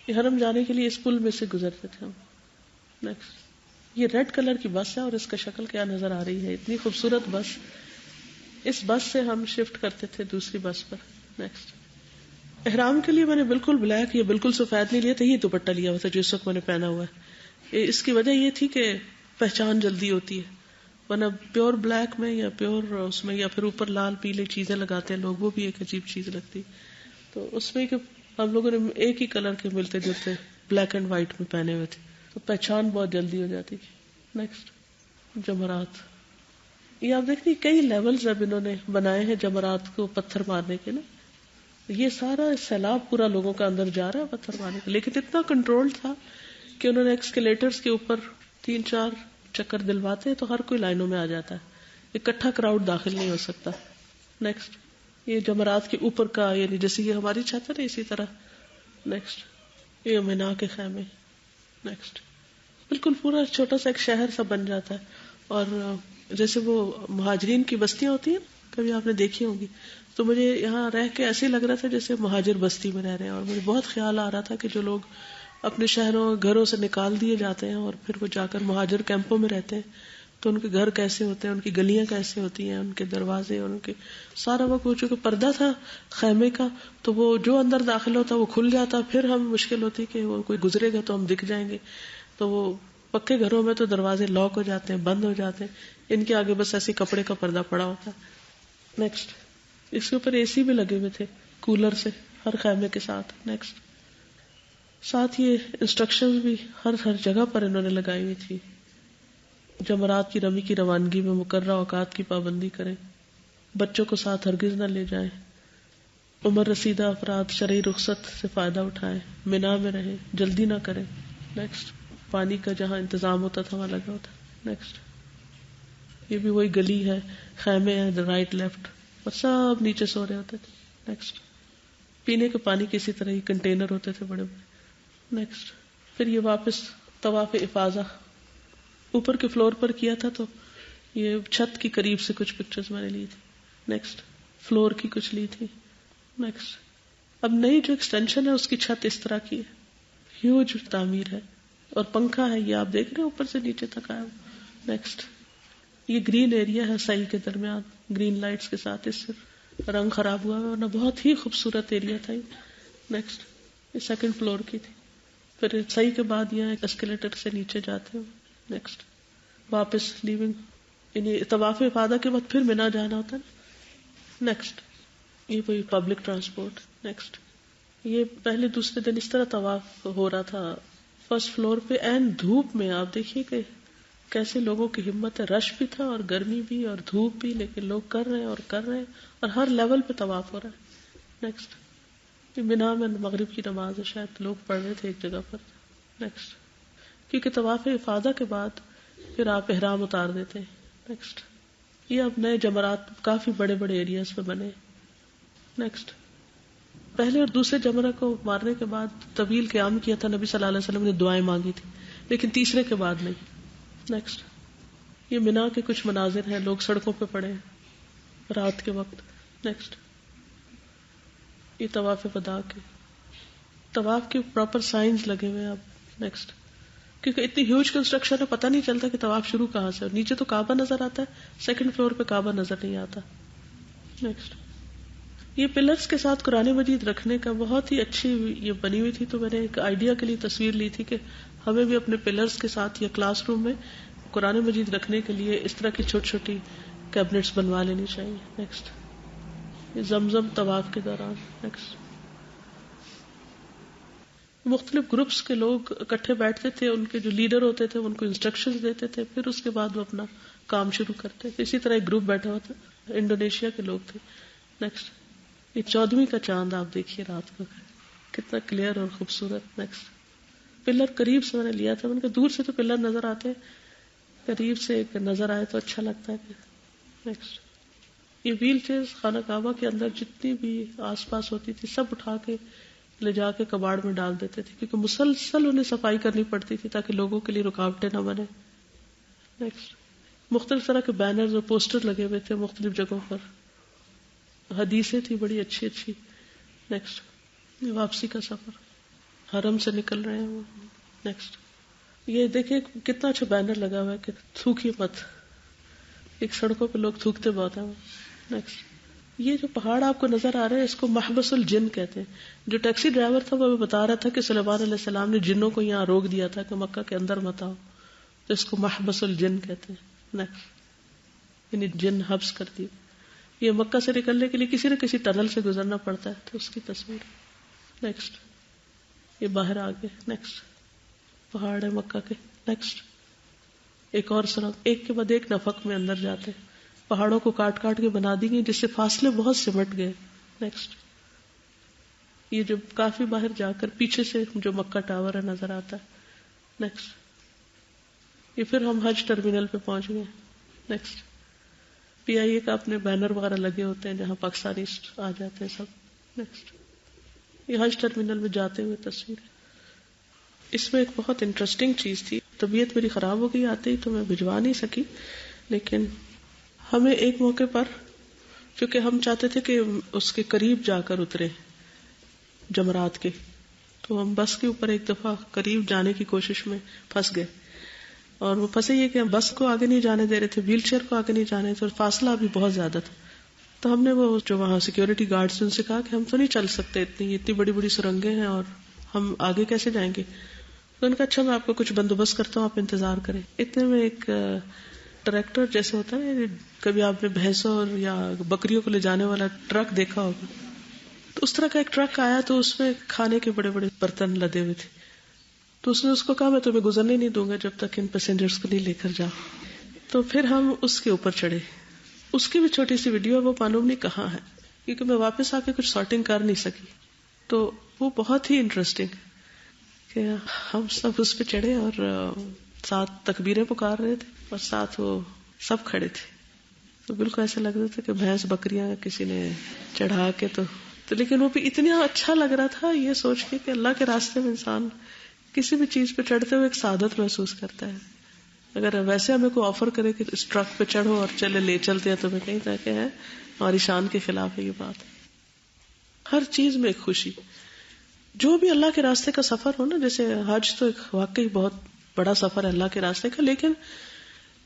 یہ حرم جانے کے لیے اس پل میں سے گزرتے تھے ہم. نیکسٹ، یہ ریڈ کلر کی بس ہے، اور اس کا شکل کیا نظر آ رہی ہے، اتنی خوبصورت بس. اس بس سے ہم شفٹ کرتے تھے دوسری بس پر. نیکسٹ، احرام کے لیے میں نے بالکل بلیک یا بالکل سفید نہیں لیا تھا، یہ دوپٹہ لیا ہوا تھا جو اس وقت میں نے پہنا ہوا ہے. اس کی وجہ یہ تھی کہ پہچان جلدی ہوتی ہے، ورنہ پیور بلیک میں یا پیور اس میں، یا پھر اوپر لال پیلے چیزیں لگاتے ہیں لوگ، وہ بھی ایک عجیب چیز لگتی. تو اس میں کہ ہم لوگوں نے ایک ہی کلر کے ملتے جلتے بلیک اینڈ وائٹ میں پہنے ہوئے تھے، تو پہچان بہت جلدی ہو جاتی. نیکسٹ، جمرات. یہ آپ دیکھتے کئی لیولز اب انہوں نے بنائے ہیں جمرات کو پتھر مارنے کے نا. یہ سارا سیلاب پورا لوگوں کا اندر جا رہا ہے پتھر مارنے کا، لیکن اتنا کنٹرول تھا کہ انہوں نے ایکسکیلیٹرز کے اوپر 3-4 چکر دلواتے تو ہر کوئی لائنوں میں آ جاتا ہے، اکٹھا کراؤڈ داخل نہیں ہو سکتا. نیکسٹ، یہ جمرات کے اوپر کا، یعنی جیسے یہ ہماری چھت ہے نا اسی طرح. نیکسٹ یہ مینا کے خیمے. نیکسٹ بالکل پورا چھوٹا سا ایک شہر سا بن جاتا ہے. اور جیسے وہ مہاجرین کی بستیاں ہوتی ہیں کبھی آپ نے دیکھی ہوں گی، تو مجھے یہاں رہ کے ایسے لگ رہا تھا جیسے مہاجر بستی میں رہ رہے ہیں. اور مجھے بہت خیال آ رہا تھا کہ جو لوگ اپنے شہروں گھروں سے نکال دیے جاتے ہیں اور پھر وہ جا کر مہاجر کیمپوں میں رہتے ہیں، تو ان کے گھر کیسے ہوتے ہیں، ان کی گلیاں کیسے ہوتی ہیں، ان کے دروازے، ان کے سارا وہ چونکہ پردہ تھا خیمے کا، تو وہ جو اندر داخل ہوتا وہ کھل جاتا. پھر ہم مشکل ہوتی کہ وہ کوئی گزرے گا تو ہم دکھ جائیں گے. تو وہ پکے گھروں میں تو دروازے لاک ہو جاتے ہیں، بند ہو جاتے ہیں، ان کے آگے بس ایسے کپڑے کا پردہ پڑا ہوتا ہے. نیکسٹ اس کے اوپر اے سی بھی لگے ہوئے تھے کولر سے ہر خیمے کے ساتھ. نیکسٹ ساتھ یہ انسٹرکشن بھی ہر جگہ پر انہوں نے لگائی ہوئی تھی. جمرات کی رمی کی روانگی میں مقررہ اوقات کی پابندی کریں، بچوں کو ساتھ ہرگز نہ لے جائیں، عمر رسیدہ افراد شرعی رخصت سے فائدہ اٹھائیں، مینا میں رہیں، جلدی نہ کریں. نیکسٹ پانی کا جہاں انتظام ہوتا تھا وہاں لگا ہوتا. نیکسٹ یہ بھی وہی گلی ہے، خیمے ہیں رائٹ لیفٹ، اور سب نیچے سو رہے ہوتے تھے. نیکسٹ پینے کے پانی کے اسی طرح ہی کنٹینر ہوتے تھے بڑے بڑے. نیکسٹ پھر یہ واپس طواف افاضہ اوپر کے فلور پر کیا تھا، تو یہ چھت کی قریب سے کچھ پکچرز میں نے لی تھی. نیکسٹ فلور کی کچھ لی تھی. نیکسٹ اب نئی جو ایکسٹینشن ہے اس کی چھت اس طرح کی ہے، ہیوج تعمیر ہے، اور پنکھا ہے یہ آپ دیکھ رہے ہیں اوپر سے نیچے تک آیا. نیکسٹ یہ گرین ایریا ہے صحیح کے درمیان گرین لائٹس کے ساتھ، اس سے رنگ خراب ہوا ہے ورنہ بہت ہی خوبصورت ایریا تھا یہ. نیکسٹ یہ سیکنڈ فلور کی تھی. پھر صحیح کے بعد یہ ایسکیلیٹر سے نیچے جاتے ہیں. نیکسٹ واپس لیونگ، یعنی طواف افادہ کے بعد پھر مینا جانا ہوتا ہے. نیکسٹ یہ کوئی پبلک ٹرانسپورٹ. نیکسٹ یہ پہلے دوسرے دن اس طرح طواف ہو رہا تھا فرسٹ فلور پہ این دھوپ میں. آپ دیکھیے کہ کیسے لوگوں کی ہمت ہے، رش بھی تھا اور گرمی بھی اور دھوپ بھی، لیکن لوگ کر رہے ہیں اور ہر لیول پہ طواف ہو رہا ہے. نیکسٹ مینا میں مغرب کی نماز ہے، شاید لوگ پڑھ رہے تھے ایک جگہ پر. نیکسٹ کیونکہ طواف افادہ کے بعد پھر آپ احرام اتار دیتے ہیں. نیکسٹ یہ اب نئے جمرات کافی بڑے بڑے ایریاز پہ بنے. نیکسٹ پہلے اور دوسرے جمرہ کو مارنے کے بعد طویل قیام کیا تھا، نبی صلی اللہ علیہ وسلم نے دعائیں مانگی تھی، لیکن تیسرے کے بعد نہیں. نیکسٹ یہ مینا کے کچھ مناظر ہیں، لوگ سڑکوں پہ پڑے ہیں رات کے وقت. نیکسٹ یہ طواف وداع کے طواف کے پراپر سائنز لگے ہوئے ہیں اب. نیکسٹ کیونکہ اتنی ہیوج کنسٹرکشن ہے، پتہ نہیں چلتا کہ طواف شروع کہاں سے، اور نیچے تو کعبہ نظر آتا ہے، سیکنڈ فلور پہ کعبہ نظر نہیں آتا. نیکسٹ یہ پلرز کے ساتھ قرآن مجید رکھنے کا بہت ہی اچھی یہ بنی ہوئی تھی، تو میں نے ایک آئیڈیا کے لیے تصویر لی تھی کہ ہمیں بھی اپنے پلرز کے ساتھ یا کلاس روم میں قرآن مجید رکھنے کے لیے اس طرح کی چھوٹی چھوٹی کیبنٹس بنوا لینی چاہیے. نیکسٹ یہ زمزم طواف کے دوران. نیکسٹ مختلف گروپس کے لوگ اکٹھے بیٹھتے تھے، ان کے جو لیڈر ہوتے تھے ان کو انسٹرکشنز دیتے تھے، پھر اس کے بعد وہ اپنا کام شروع کرتے تھے. اسی طرح ایک گروپ بیٹھا ہوا تھا، انڈونیشیا کے لوگ تھے. نیکسٹ یہ 14ویں کا چاند آپ دیکھیے رات کو کتنا کلیئر اور خوبصورت. نیکسٹ پلر قریب سے میں نے لیا تھا، ان کے دور سے تو پلر نظر آتے، قریب سے ایک نظر آئے تو اچھا لگتا ہے. نیکسٹ یہ ویل چیئر خانہ کعبہ کے اندر جتنی بھی آس پاس ہوتی تھی سب اٹھا کے لے جا کے کباڑ میں ڈال دیتے تھے، کیونکہ مسلسل انہیں صفائی کرنی پڑتی تھی تاکہ لوگوں کے لیے رکاوٹیں نہ بنے. نیکسٹ مختلف طرح کے بینرز اور پوسٹر لگے ہوئے تھے مختلف جگہوں پر، حدیثیں تھی بڑی اچھی اچھی. نیکسٹ واپسی کا سفر، حرم سے نکل رہے ہیں. نیکسٹ یہ دیکھیں کتنا اچھا بینر لگا ہوا ہے کہ تھوکیے مت، ایک سڑکوں پہ لوگ تھوکتے بہت ہیں. نیکسٹ یہ جو پہاڑ آپ کو نظر آ رہے ہیں اس کو محبس الجن کہتے ہیں. جو ٹیکسی ڈرائیور تھا وہ ہمیں بتا رہا تھا کہ سلیمان علیہ السلام نے جنوں کو یہاں روک دیا تھا کہ مکہ کے اندر مت آؤ، تو اس کو محبس الجن کہتے ہیں. نیکسٹ یعنی جن حبس کر دی. یہ مکہ سے نکلنے کے لیے کسی نہ کسی ٹنل سے گزرنا پڑتا ہے، تو اس کی تصویر. نیکسٹ یہ باہر آ گئے. نیکسٹ پہاڑ ہے مکہ کے. نیکسٹ ایک اور سڑک، ایک کے بعد ایک نفق میں اندر جاتے، پہاڑوں کو کاٹ کاٹ کے بنا دی گئی جس سے فاصلے بہت سمٹ گئے. نیکسٹ یہ جو کافی باہر جا کر پیچھے سے جو مکہ ٹاور ہے نظر آتا ہے. نیکسٹ یہ پھر ہم حج ٹرمینل پہ پہنچ گئے. نیکسٹ PIA کا اپنے بینر وغیرہ لگے ہوتے ہیں جہاں پاکستانی آ جاتے ہیں سب. نیکسٹ یہ حج ٹرمینل میں جاتے ہوئے تصویر. اس میں ایک بہت انٹرسٹنگ چیز تھی. طبیعت میری خراب ہو گئی آتے ہی تو میں بھجوا نہیں سکی, لیکن ہمیں ایک موقع پر, کیونکہ ہم چاہتے تھے کہ اس کے قریب جا کر اترے جمرات کے, تو ہم بس کے اوپر ایک دفعہ قریب جانے کی کوشش میں پھنس گئے. اور وہ پھنسے یہ کہ ہم بس کو آگے نہیں جانے دے رہے تھے, ویل چیئر کو آگے نہیں جانے تھے, اور فاصلہ بھی بہت زیادہ تھا. تو ہم نے وہ جو وہاں سیکورٹی گارڈ سے ان سے کہا کہ ہم تو نہیں چل سکتے, اتنی بڑی بڑی سرنگیں ہیں اور ہم آگے کیسے جائیں گے. تو ان کا اچھا میں آپ کو کچھ بندوبست کرتا ہوں, آپ انتظار کریں. اتنے میں ایک ٹریکٹر جیسے ہوتا ہے نا, کبھی آپ نے بھینسوں یا بکریوں کو لے جانے والا ٹرک دیکھا ہوگا, تو اس طرح کا ایک ٹرک آیا, تو اس میں کھانے کے بڑے بڑے برتن لدے ہوئے تھے. تو اس نے اس کو کہا میں تمہیں گزرنے نہیں دوں گا جب تک ان پیسنجرز کو نہیں لے کر جاؤ. تو پھر ہم اس کے اوپر چڑھے. اس کی بھی چھوٹی سی ویڈیو ہے, وہ معلوم نہیں کہاں ہے, کیونکہ میں واپس آ کے کچھ سارٹنگ کر نہیں سکی. تو وہ بہت ہی انٹرسٹنگ کہ ہم سب اس پہ چڑھے اور ساتھ تکبیریں پکار رہے تھے اور ساتھ وہ سب کھڑے تھے. تو بالکل ایسا لگ رہا تھا کہ بھینس بکریاں کسی نے چڑھا کے تو لیکن وہ بھی اتنا اچھا لگ رہا تھا یہ سوچ کے کہ اللہ کے راستے میں انسان کسی بھی چیز پہ چڑھتے ہوئے ایک سعادت محسوس کرتا ہے. اگر ویسے ہمیں کوئی آفر کرے کہ اس ٹرک پہ چڑھو اور چلے لے چلتے ہیں تو میں کہیں کہ ہے ہماری شان کے خلاف ہے یہ بات. ہر چیز میں ایک خوشی, جو بھی اللہ کے راستے کا سفر ہو نا, جیسے حج تو ایک واقعی بہت بڑا سفر ہے اللہ کے راستے کا, لیکن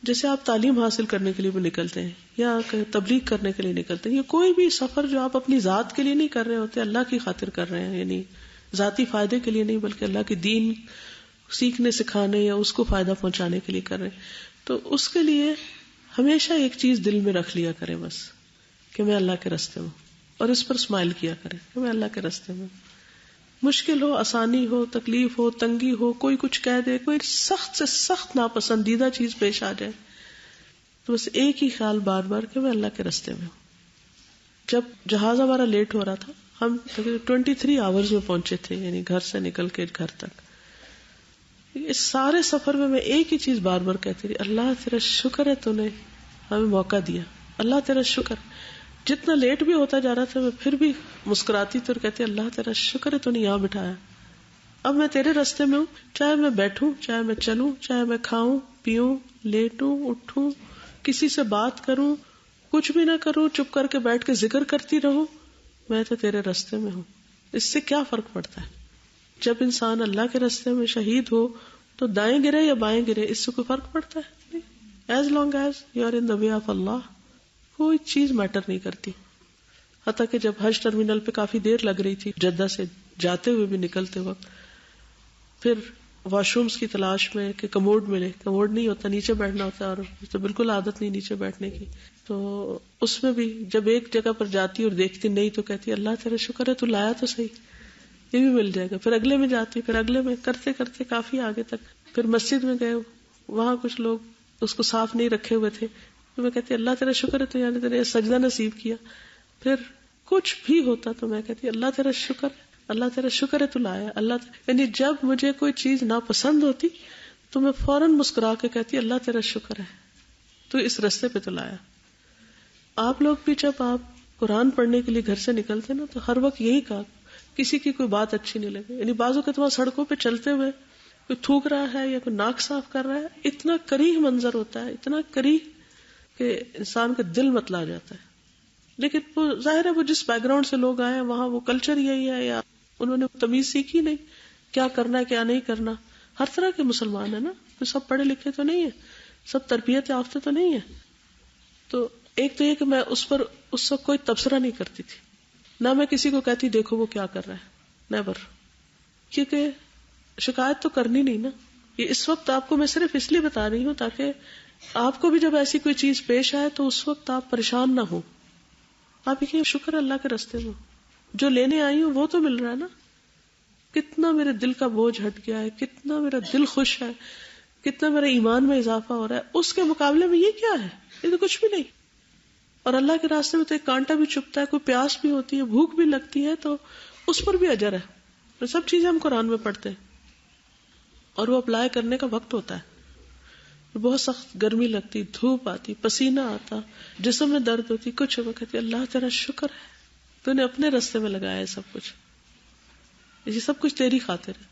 جیسے آپ تعلیم حاصل کرنے کے لیے بھی نکلتے ہیں یا تبلیغ کرنے کے لیے نکلتے ہیں, یا کوئی بھی سفر جو آپ اپنی ذات کے لیے نہیں کر رہے ہوتے, اللہ کی خاطر کر رہے ہیں, یعنی ذاتی فائدے کے لیے نہیں بلکہ اللہ کے دین سیکھنے سکھانے یا اس کو فائدہ پہنچانے کے لیے کر رہے ہیں, تو اس کے لیے ہمیشہ ایک چیز دل میں رکھ لیا کریں بس کہ میں اللہ کے راستے میں, اور اس پر اسمائل کیا کریں کہ میں اللہ کے راستے میں. مشکل ہو, آسانی ہو, تکلیف ہو, تنگی ہو, کوئی کچھ کہہ دے, کوئی سخت سے سخت ناپسندیدہ چیز پیش آ جائے, تو بس ایک ہی خیال بار بار کہ میں اللہ کے راستے میں ہوں. جب جہاز ہمارا لیٹ ہو رہا تھا, ہم 23 آورز میں پہنچے تھے, یعنی گھر سے نکل کے گھر تک. اس سارے سفر میں ایک ہی چیز بار بار کہتی رہی, اللہ تیرا شکر ہے تو نے ہمیں موقع دیا, اللہ تیرا شکر. جتنا لیٹ بھی ہوتا جا رہا تھا میں پھر بھی مسکراتی تو کہتی اللہ تیرا شکر ہے تو نے یہاں بٹھایا, اب میں تیرے راستے میں ہوں, چاہے میں بیٹھوں, چاہے میں چلوں, چاہے میں کھاؤں پیوں, لیٹوں اٹھوں, کسی سے بات کروں, کچھ بھی نہ کروں, چپ کر کے بیٹھ کے ذکر کرتی رہوں, میں تو تیرے راستے میں ہوں. اس سے کیا فرق پڑتا ہے؟ جب انسان اللہ کے راستے میں شہید ہو تو دائیں گرے یا بائیں گرے اس سے کوئی فرق پڑتا ہے؟ As long as you are in the way of اللہ, کوئی چیز میٹر نہیں کرتی. حتیٰ کہ جب حج ٹرمینل پہ کافی دیر لگ رہی تھی جدہ سے جاتے ہوئے بھی نکلتے وقت, پھر واش رومز کی تلاش میں کہ کموڈ ملے, کموڈ نہیں ہوتا, نیچے بیٹھنا ہوتا, اور تو بالکل عادت نہیں نیچے بیٹھنے کی, تو اس میں بھی جب ایک جگہ پر جاتی اور دیکھتی نہیں تو کہتی اللہ تیرا شکر ہے تو لایا تو صحیح, یہ بھی مل جائے گا. پھر اگلے میں جاتی, پھر اگلے میں, کرتے کرتے کافی آگے تک. پھر مسجد میں گئے, وہاں کچھ لوگ اس کو صاف نہیں رکھے ہوئے تھے, تو میں کہتی اللہ تیرا شکر ہے تو یعنی تیرے سجدہ نصیب کیا. پھر کچھ بھی ہوتا تو میں کہتی اللہ تیرا شکر ہے, اللہ تیرا شکر ہے تو لایا. یعنی جب مجھے کوئی چیز ناپسند ہوتی تو میں فوراً مسکرا کے کہتی اللہ تیرا شکر ہے تو اس راستے پہ تو لایا. آپ لوگ بھی جب آپ قرآن پڑھنے کے لیے گھر سے نکلتے نا تو ہر وقت یہی کہا, کسی کی کوئی بات اچھی نہیں لگے. یعنی بعضوں کے تو سڑکوں پہ چلتے ہوئے کوئی تھوک رہا ہے یا کوئی ناک صاف کر رہا ہے, اتنا کریہ منظر ہوتا ہے, اتنا کریہ کہ انسان کا دل متلا جاتا ہے. لیکن وہ ظاہر ہے وہ جس بیک گراؤنڈ سے لوگ آئے ہیں وہاں وہ کلچر یہی ہے, یا انہوں نے تمیز سیکھی نہیں کیا کرنا ہے کیا نہیں کرنا. ہر طرح کے مسلمان ہیں نا, تو سب پڑھے لکھے تو نہیں ہیں, سب تربیت یافتہ تو نہیں ہے. تو ایک تو یہ کہ میں اس پر اس وقت کوئی تبصرہ نہیں کرتی تھی, نہ میں کسی کو کہتی دیکھو وہ کیا کر رہا ہے, نیور, کیونکہ شکایت تو کرنی نہیں نا. یہ اس وقت آپ کو میں صرف اس لیے بتا رہی ہوں تاکہ آپ کو بھی جب ایسی کوئی چیز پیش آئے تو اس وقت آپ پریشان نہ ہو. آپ یہ شکر اللہ کے راستے میں جو لینے آئی ہوں وہ تو مل رہا ہے نا. کتنا میرے دل کا بوجھ ہٹ گیا ہے, کتنا میرا دل خوش ہے, کتنا میرا ایمان میں اضافہ ہو رہا ہے. اس کے مقابلے میں یہ کیا ہے, یہ تو کچھ بھی نہیں. اور اللہ کے راستے میں تو ایک کانٹا بھی چبھتا ہے, کوئی پیاس بھی ہوتی ہے, بھوک بھی لگتی ہے, تو اس پر بھی اجر ہے. تو سب چیزیں ہم قرآن میں پڑھتے ہیں اور وہ اپلائی کرنے کا وقت ہوتا ہے. بہت سخت گرمی لگتی، دھوپ آتی، پسینہ آتا، جسم میں درد ہوتی، کچھ وقت اللہ تیرا شکر ہے تو نے اپنے راستے میں لگایا ہے سب کچھ، یہ سب کچھ تیری خاطر ہے،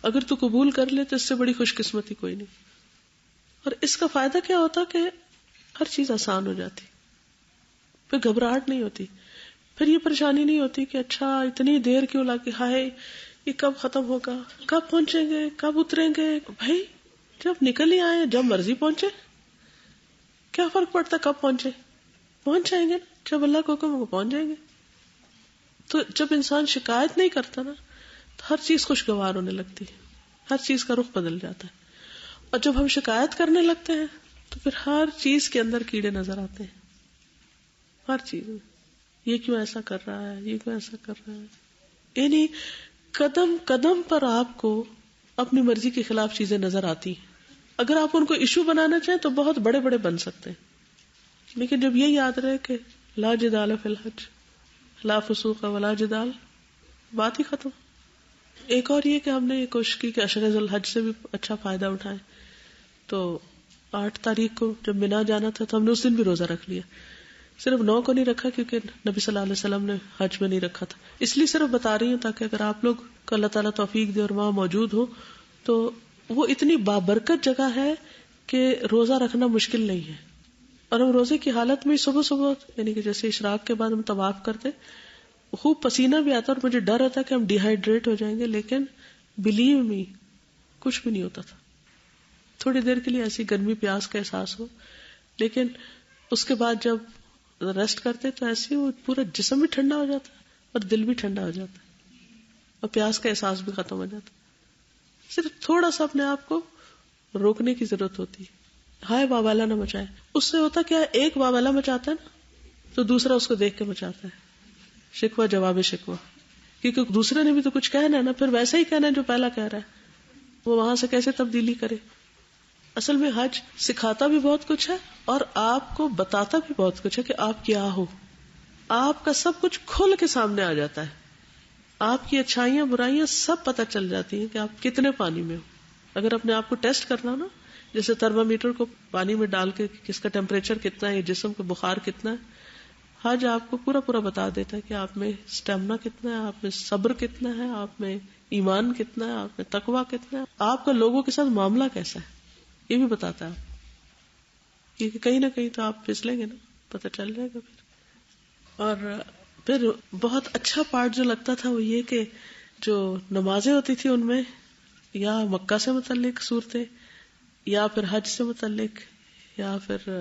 اگر تو قبول کر لے تو اس سے بڑی خوش قسمتی کوئی نہیں۔ اور اس کا فائدہ کیا ہوتا کہ ہر چیز آسان ہو جاتی، پھر گھبراہٹ نہیں ہوتی، پھر یہ پریشانی نہیں ہوتی کہ اچھا اتنی دیر کیوں لگی، ہائے یہ کب ختم ہوگا، کب پہنچیں گے، کب اتریں گے۔ بھائی جب نکل ہی آئے، جب مرضی پہنچے، کیا فرق پڑتا کب پہنچ جائیں گے نا، جب اللہ کو حکم ہوگا پہنچ جائیں گے۔ تو جب انسان شکایت نہیں کرتا نا تو ہر چیز خوشگوار ہونے لگتی ہے، ہر چیز کا رخ بدل جاتا ہے۔ اور جب ہم شکایت کرنے لگتے ہیں تو پھر ہر چیز کے اندر کیڑے نظر آتے ہیں، ہر چیز میں، یہ کیوں ایسا کر رہا ہے، یہ کیوں ایسا کر رہا ہے، یعنی قدم قدم پر آپ کو اپنی مرضی کے خلاف چیزیں نظر آتی ہیں۔ اگر آپ ان کو ایشو بنانا چاہیں تو بہت بڑے بڑے بن سکتے ہیں، لیکن جب یہ یاد رہے کہ لا جدال فی الحج، لا فسوق ولا جدال، بات ہی ختم۔ ایک اور یہ کہ ہم نے یہ کوشش کی کہ عشر ذی الحج سے بھی اچھا فائدہ اٹھائیں، تو 8 تاریخ کو جب مینا جانا تھا تو ہم نے اس دن بھی روزہ رکھ لیا، صرف 9 کو نہیں رکھا کیونکہ نبی صلی اللہ علیہ وسلم نے حج میں نہیں رکھا تھا، اس لیے صرف بتا رہی ہوں تاکہ اگر آپ لوگ کو اللہ تعالیٰ توفیق دے اور وہاں موجود ہو تو وہ اتنی بابرکت جگہ ہے کہ روزہ رکھنا مشکل نہیں ہے۔ اور ہم روزے کی حالت میں صبح صبح یعنی کہ جیسے اشراق کے بعد ہم طواف کرتے، خوب پسینہ بھی آتا اور مجھے ڈر ہوتا کہ ہم ڈی ہائیڈریٹ ہو جائیں گے، لیکن بلیو می کچھ بھی نہیں ہوتا تھا، تھوڑی دیر کے لیے ایسی گرمی پیاس کا احساس ہو، لیکن اس کے بعد جب ریسٹ کرتے تو ایسے وہ پورا جسم بھی ٹھنڈا ہو جاتا اور دل بھی ٹھنڈا ہو جاتا اور پیاس کا احساس بھی ختم ہو جاتا۔ صرف تھوڑا سا اپنے آپ کو روکنے کی ضرورت ہوتی ہے، ہائے واوالا نہ مچائے۔ اس سے ہوتا کیا، ایک واوالا مچاتا ہے نا تو دوسرا اس کو دیکھ کے مچاتا ہے، شکوہ جواب شکوہ، کیونکہ دوسرے نے بھی تو کچھ کہنا ہے نا، پھر ویسا ہی کہنا ہے جو پہلا کہہ رہا ہے، وہ وہاں سے کیسے تبدیلی کرے۔ اصل میں حج سکھاتا بھی بہت کچھ ہے اور آپ کو بتاتا بھی بہت کچھ ہے کہ آپ کیا ہو، آپ کا سب کچھ کھل کے سامنے آ جاتا ہے، آپ کی اچھائیاں برائیاں سب پتہ چل جاتی ہیں کہ آپ کتنے پانی میں ہو۔ اگر اپنے آپ کو ٹیسٹ کرنا ہو نا، جیسے تھرمامیٹر کو پانی میں ڈال کے کس کا ٹیمپریچر کتنا ہے، یہ جسم کا بخار کتنا ہے، حج آپ کو پورا پورا بتا دیتا ہے کہ آپ میں اسٹیمنا کتنا ہے، آپ میں صبر کتنا ہے، آپ میں ایمان کتنا ہے، آپ میں تقویٰ کتنا ہے، آپ کا لوگوں کے ساتھ معاملہ کیسا ہے، یہ بھی بتاتا ہے آپ، کیونکہ کہیں نہ کہیں تو آپ پھسلیں گے نا، پتہ چل جائے گا پھر۔ اور پھر بہت اچھا پارٹ جو لگتا تھا وہ یہ کہ جو نمازیں ہوتی تھی ان میں یا مکہ سے متعلق صورتیں یا پھر حج سے متعلق یا پھر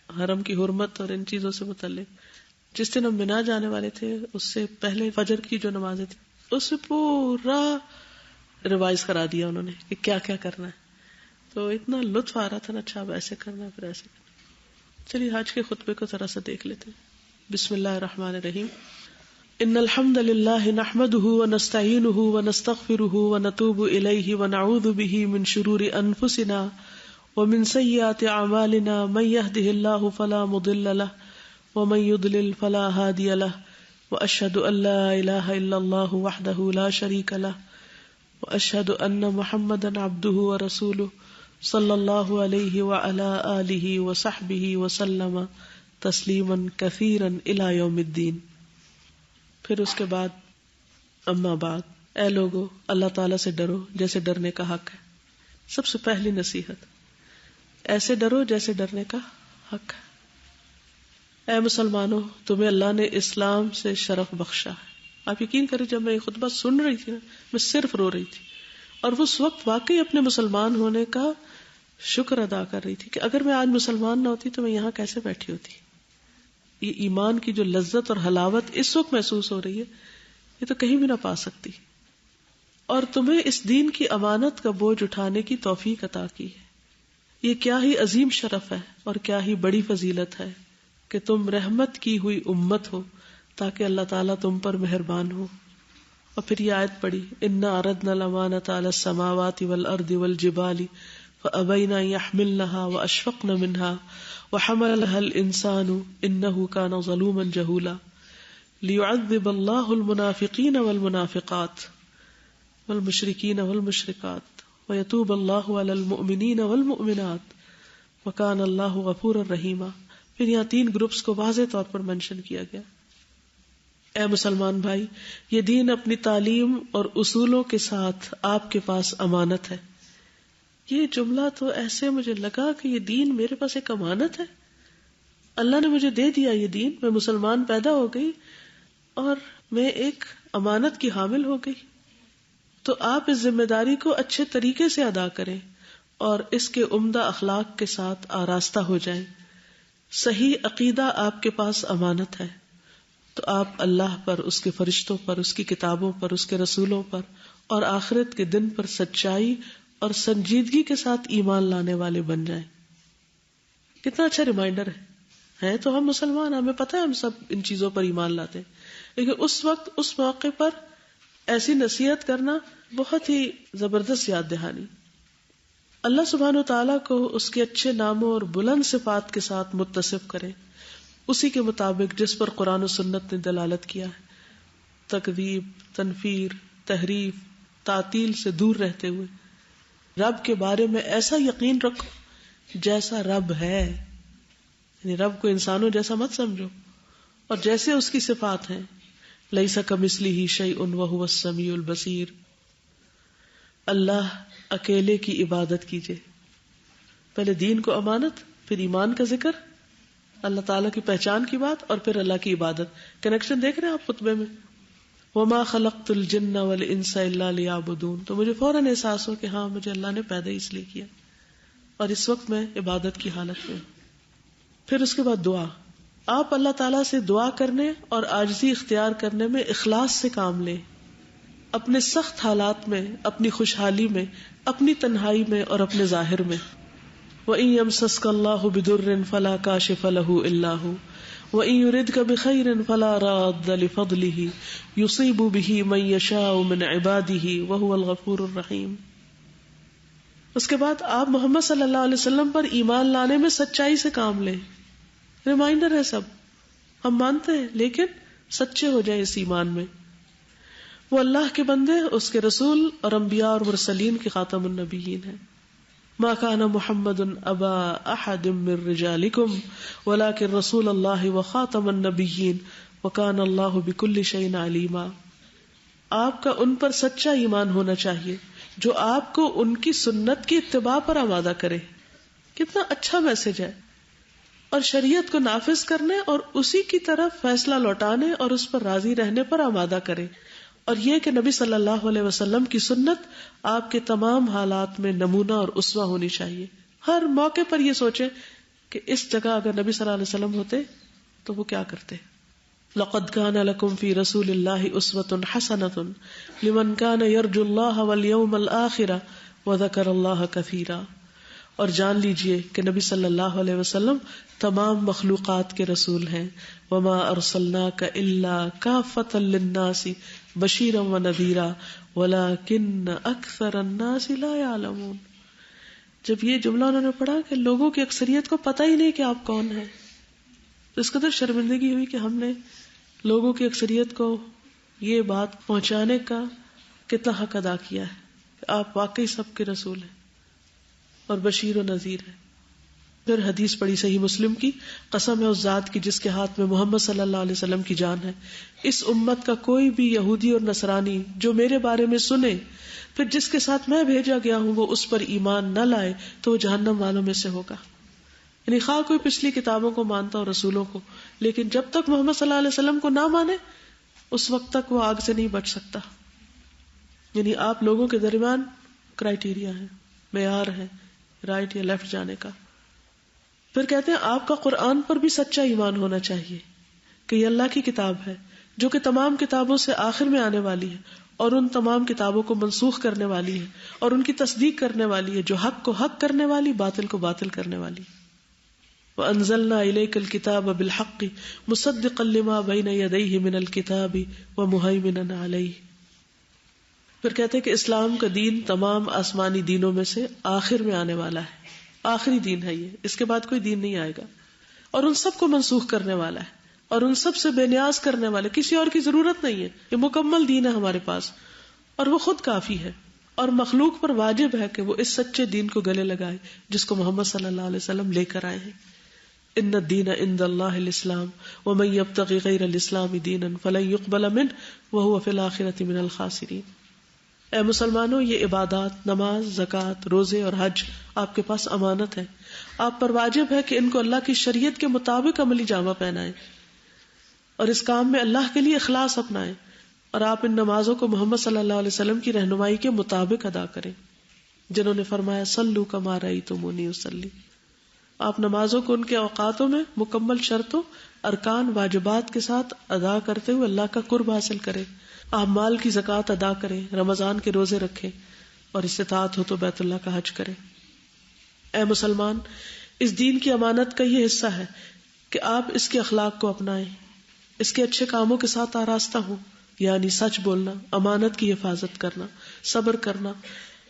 حرم کی حرمت اور ان چیزوں سے متعلق، جس دن ہم مینا جانے والے تھے اس سے پہلے فجر کی جو نمازیں تھیں اس سے پورا ریوائز کرا دیا انہوں نے کہ کیا کیا کرنا ہے، تو اتنا لطف آ رہا تھا نا، اچھا اب ایسے کرنا ہے پھر ایسے کرنا۔ چلیے حج کے خطبے کو ذرا سا دیکھ لیتے ہیں۔ بسم اللہ الرحمن الرحیم۔ ان الحمد للہ نحمده ونستعینه ونستغفره ونتوب الیہ ونعوذ به من شرور انفسنا ومن سیئات اعمالنا، من يهده الله فلا مضل له ومن يضلل فلا هادي له، واشهد ان لا اله الا الله وحده لا شريك له، واشهد ان محمدا عبده ورسوله صلی اللہ علیہ وعلى آلہ وصحبہ وسلم تسلیما کثیرا الی یوم الدین۔ پھر اس کے بعد اما بعد، اے لوگو اللہ تعالیٰ سے ڈرو جیسے ڈرنے کا حق ہے۔ سب سے پہلی نصیحت، ایسے ڈرو جیسے ڈرنے کا حق ہے۔ اے مسلمانوں، تمہیں اللہ نے اسلام سے شرف بخشا ہے۔ آپ یقین کریں جب میں یہ خطبہ سن رہی تھی نا، میں صرف رو رہی تھی، اور اس وقت واقعی اپنے مسلمان ہونے کا شکر ادا کر رہی تھی کہ اگر میں آج مسلمان نہ ہوتی تو میں یہاں کیسے بیٹھی ہوتی۔ یہ ایمان کی جو لذت اور حلاوت اس وقت محسوس ہو رہی ہے، یہ تو کہیں بھی نہ پا سکتی۔ اور تمہیں اس دین کی امانت کا بوجھ اٹھانے کی توفیق عطا کی ہے۔ یہ کیا ہی عظیم شرف ہے اور کیا ہی بڑی فضیلت ہے کہ تم رحمت کی ہوئی امت ہو تاکہ اللہ تعالیٰ تم پر مہربان ہو۔ اور پھر یہ آیت پڑھی، اِنَّا عَرَضْنَا الْأَمَانَةَ عَلَى السَّمَاوَاتِ وَالْأَرْضِ وَالْجِبَالِ فَأَبَيْنَ أَن يَحْمِلْنَهَا وَأَشْفَقْنَ مِنْهَا وَحَمَلَهَا الْإِنسَانُ إِنَّهُ كَانَ ظَلُومًا جَهُولًا لِيُعَذِّبَ اللَّهُ الْمُنَافِقِينَ وَالْمُنَافِقَاتِ وَالْمُشْرِكِينَ وَالْمُشْرِكَاتِ وَيَتُوبَ اللَّهُ عَلَى الْمُؤْمِنِينَ وَالْمُؤْمِنَاتِ وَكَانَ اللَّهُ غَفُورًا رَحِيمًا. پھر یہاں 3 گروپس کو واضح طور پر مینشن کیا گیا. اے مسلمان بھائی، یہ دین اپنی تعلیم اور اصولوں کے ساتھ آپ کے پاس امانت ہے. یہ جملہ تو ایسے مجھے لگا کہ یہ دین میرے پاس ایک امانت ہے. اللہ نے مجھے دے دیا یہ دین، میں مسلمان پیدا ہو گئی اور میں ایک امانت کی حامل ہو گئی. تو آپ اس ذمہ داری کو اچھے طریقے سے ادا کریں اور اس کے عمدہ اخلاق کے ساتھ آراستہ ہو جائیں. صحیح عقیدہ آپ کے پاس امانت ہے، تو آپ اللہ پر، اس کے فرشتوں پر، اس کی کتابوں پر، اس کے رسولوں پر اور آخرت کے دن پر سچائی اور سنجیدگی کے ساتھ ایمان لانے والے بن جائیں. کتنا اچھا ریمائنڈر ہے تو ہم مسلمان، ہمیں پتہ ہے ہم سب ان چیزوں پر ایمان لاتے ہیں، لیکن اس وقت اس موقع پر ایسی نصیحت کرنا بہت ہی زبردست یاد دہانی. اللہ سبحانہ و تعالیٰ کو اس کے اچھے ناموں اور بلند صفات کے ساتھ متصف کریں، اسی کے مطابق جس پر قرآن و سنت نے دلالت کیا ہے. تکذیب، تنفیر، تحریف، تعطیل سے دور رہتے ہوئے رب کے بارے میں ایسا یقین رکھو جیسا رب ہے، یعنی رب کو انسانوں جیسا مت سمجھو، اور جیسے اس کی صفات ہیں. لیس کمثلہ شیء وہو السمیع البصیر. اللہ اکیلے کی عبادت کیجیے. پہلے دین کو امانت، پھر ایمان کا ذکر، اللہ تعالیٰ کی پہچان کی بات، اور پھر اللہ کی عبادت. کنیکشن دیکھ رہے ہیں آپ خطبے میں، وما خلقت الجن والانس الا لیعبدون. تو مجھے فوراً احساس ہو کہ ہاں مجھے اللہ نے پیدا اس لیے کیا اور اس وقت میں عبادت کی حالت میں. پھر اس کے بعد دعا. آپ اللہ تعالیٰ سے دعا کرنے اور عاجزی اختیار کرنے میں اخلاص سے کام لیں، اپنے سخت حالات میں، اپنی خوشحالی میں، اپنی تنہائی میں اور اپنے ظاہر میں. وَإِن يَمْسَسْكَ اللَّهُ بِضُرٍّ فَلَا كَاشِفَ لَهُ إِلَّا هُوَ وَإِن يُرِدْكَ بِخَيْرٍ فَلَا رَادَّ لِفَضْلِهِ يُصِيبُ بِهِ مَن يَشَاءُ مِنْ عِبَادِهِ وَهُوَ الْغَفُورُ الرَّحِيمُ. اس کے بعد آپ محمد صلی اللہ علیہ وسلم پر ایمان لانے میں سچائی سے کام لیں. ریمائنڈر ہے سب، ہم مانتے ہیں لیکن سچے ہو جائیں اس ایمان میں. وہ اللہ کے بندے، اس کے رسول اور انبیاء اور مرسلین کے خاتم النبیین ہیں. ما كان محمد ابا احد من رجالكم ولكن رسول الله وخاتم النبیین وكان الله بكل شيء عليما. آپ کا ان پر سچا ایمان ہونا چاہیے جو آپ کو ان کی سنت کی اتباع پر آمادہ کرے. کتنا اچھا میسج ہے. اور شریعت کو نافذ کرنے اور اسی کی طرف فیصلہ لوٹانے اور اس پر راضی رہنے پر آمادہ کرے. اور یہ کہ نبی صلی اللہ علیہ وسلم کی سنت آپ کے تمام حالات میں نمونہ اور اسوہ ہونی چاہیے. ہر موقع پر یہ سوچیں کہ اس جگہ اگر نبی صلی اللہ علیہ وسلم ہوتے تو وہ کیا کرتے. لقد كان لكم في رسول الله اسوة حسنة لمن كان يرجو الله واليوم الآخر وذكر الله كثيرا. اور جان لیجئے کہ نبی صلی اللہ علیہ وسلم تمام مخلوقات کے رسول ہیں. وما ارسلناک الا کافۃ للناس بشیرا ونذیرا ولکن اکثر الناس لا یعلمون. جب یہ جملہ انہوں نے پڑھا کہ لوگوں کی اکثریت کو پتہ ہی نہیں کہ آپ کون ہیں، تو اس قدر شرمندگی ہوئی کہ ہم نے لوگوں کی اکثریت کو یہ بات پہنچانے کا کتنا حق ادا کیا ہے کہ آپ واقعی سب کے رسول ہیں اور بشیر و نذیر ہے. پھر حدیث پڑھی صحیح مسلم کی، قسم ہے اس ذات کی جس کے ہاتھ میں محمد صلی اللہ علیہ وسلم کی جان ہے، اس امت کا کوئی بھی یہودی اور نصرانی جو میرے بارے میں سنے پھر جس کے ساتھ میں بھیجا گیا ہوں وہ اس پر ایمان نہ لائے تو وہ جہنم والوں میں سے ہوگا. یعنی خواہ کوئی پچھلی کتابوں کو مانتا اور رسولوں کو، لیکن جب تک محمد صلی اللہ علیہ وسلم کو نہ مانے اس وقت تک وہ آگ سے نہیں بچ سکتا. یعنی آپ لوگوں کے درمیان کرائیٹیریا ہے، معیار ہے رائٹ یا لیفٹ جانے کا. پھر کہتے ہیں آپ کا قرآن پر بھی سچا ایمان ہونا چاہیے کہ یہ اللہ کی کتاب ہے جو کہ تمام کتابوں سے آخر میں آنے والی ہے اور ان تمام کتابوں کو منسوخ کرنے والی ہے اور ان کی تصدیق کرنے والی ہے، جو حق کو حق کرنے والی، باطل کو باطل کرنے والی. وَأَنزَلْنَا إِلَيْكَ الْكِتَابَ بِالْحَقِّ مُصَدِّقًا لِمَا بَيْنَ يَدَيْهِ مِنَ الْكِتَابِ وَمُهَيْمِنًا عَلَيْهِ. پھر کہتے ہیں کہ اسلام کا دین تمام آسمانی دینوں میں سے آخر میں آنے والا ہے، آخری دین ہے یہ، اس کے بعد کوئی دین نہیں آئے گا، اور ان سب کو منسوخ کرنے والا ہے اور ان سب سے بے نیاز کرنے والا، کسی اور کی ضرورت نہیں ہے. یہ مکمل دین ہے ہمارے پاس اور وہ خود کافی ہے. اور مخلوق پر واجب ہے کہ وہ اس سچے دین کو گلے لگائے جس کو محمد صلی اللہ علیہ وسلم لے کر آئے ہیں. ان الدین عند اللہ الاسلام ومن یبتغی غیر الاسلام دینا فلن یقبل منہ وہو فی الآخرۃ من الخاسرین. اے مسلمانوں، یہ عبادات، نماز، زکوٰۃ، روزے اور حج آپ کے پاس امانت ہے. آپ پر واجب ہے کہ ان کو اللہ کی شریعت کے مطابق عملی جامہ پہنائیں اور اس کام میں اللہ کے لیے اخلاص اپنائیں، اور آپ ان نمازوں کو محمد صلی اللہ علیہ وسلم کی رہنمائی کے مطابق ادا کریں جنہوں نے فرمایا صلوا کما رأیتمونی اصلی. آپ نمازوں کو ان کے اوقاتوں میں مکمل شرطوں، ارکان، واجبات کے ساتھ ادا کرتے ہوئے اللہ کا قرب حاصل کریں. آپ مال کی زکوٰۃ ادا کریں، رمضان کے روزے رکھیں اور استطاعت ہو تو بیت اللہ کا حج کریں. اے مسلمان، اس دین کی امانت کا یہ حصہ ہے کہ آپ اس کے اخلاق کو اپنائیں، اس کے اچھے کاموں کے ساتھ آراستہ ہوں، یعنی سچ بولنا، امانت کی حفاظت کرنا، صبر کرنا،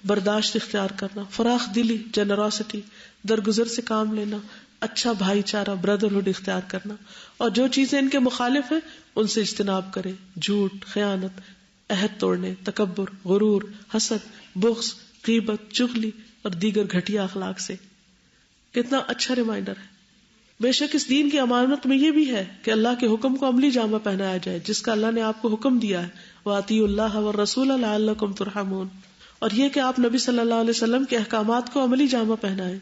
برداشت اختیار کرنا، فراخ دلی، جنراسٹی، درگزر سے کام لینا، اچھا بھائی چارہ، بردرہڈ اختیار کرنا، اور جو چیزیں ان کے مخالف ہیں ان سے اجتناب کریں. جھوٹ، خیانت، عہد توڑنے، تکبر، غرور، حسد، بغض، غیبت، چغلی اور دیگر گھٹیا اخلاق سے. کتنا اچھا ریمائنڈر ہے. بے شک اس دین کی امانت میں یہ بھی ہے کہ اللہ کے حکم کو عملی جامہ پہنایا جائے جس کا اللہ نے آپ کو حکم دیا ہے. وَأَطِيعُوا اللَّهَ وَالرَّسُولَ لَعَلَّكُمْ تُرْحَمُونَ. اور یہ کہ آپ نبی صلی اللہ علیہ وسلم کے احکامات کو عملی جامہ پہنائیں.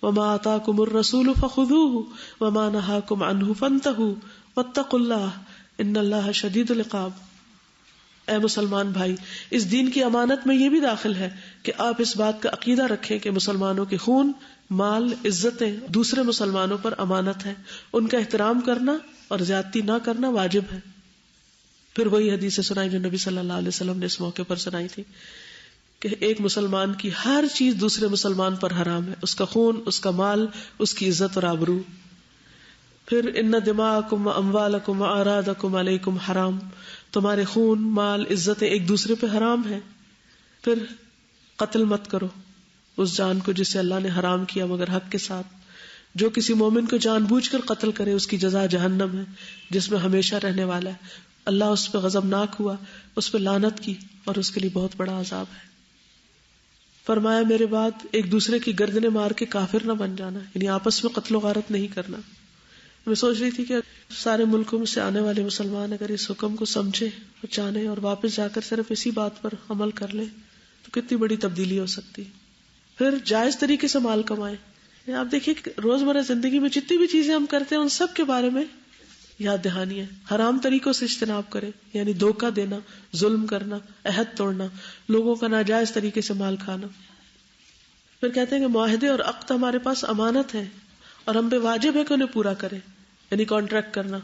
وَمَا آتَاكُمُ الرَّسُولُ فَخُذُوهُ وَمَا نَهَاكُمْ عَنْهُ فَانْتَهُوا وَاتَّقُوا اللَّهَ إِنَّ اللَّهَ شَدِيدُ الْعِقَابِ. اے مسلمان بھائی، اس دین کی امانت میں یہ بھی داخل ہے کہ آپ اس بات کا عقیدہ رکھیں کہ مسلمانوں کے خون، مال، عزتیں دوسرے مسلمانوں پر امانت ہے. ان کا احترام کرنا اور زیادتی نہ کرنا واجب ہے. پھر وہی حدیث سنائی جو نبی صلی اللہ علیہ وسلم نے اس موقع پر سنائی تھی کہ ایک مسلمان کی ہر چیز دوسرے مسلمان پر حرام ہے، اس کا خون، اس کا مال، اس کی عزت اور آبرو. پھر ان دماءکم واموالکم واعراضکم علیکم حرام، تمہارے خون، مال، عزتیں ایک دوسرے پہ حرام ہیں. پھر قتل مت کرو اس جان کو جسے اللہ نے حرام کیا مگر حق کے ساتھ. جو کسی مومن کو جان بوجھ کر قتل کرے اس کی جزا جہنم ہے جس میں ہمیشہ رہنے والا ہے. اللہ اس پہ غضبناک ہوا، اس پہ لعنت کی اور اس کے لیے بہت بڑا عذاب ہے. فرمایا میرے بعد ایک دوسرے کی گردنیں مار کے کافر نہ بن جانا، یعنی آپس میں قتل و غارت نہیں کرنا. میں سوچ رہی تھی کہ سارے ملکوں سے آنے والے مسلمان اگر اس حکم کو سمجھے اور جانے اور واپس جا کر صرف اسی بات پر عمل کر لیں تو کتنی بڑی تبدیلی ہو سکتی. پھر جائز طریقے سے مال کمائیں. آپ دیکھیے کہ روزمرہ زندگی میں جتنی بھی چیزیں ہم کرتے ہیں ان سب کے بارے میں یاد دہانی ہے. حرام طریقوں سے اجتناب کریں، یعنی دھوکہ دینا، ظلم کرنا، عہد توڑنا، لوگوں کا ناجائز طریقے سے مال کھانا. پھر کہتے ہیں کہ معاہدے اور عقد ہمارے پاس امانت ہے اور ہم پہ واجب ہے کہ انہیں پورا کریں. یعنی کانٹریکٹ کرنا،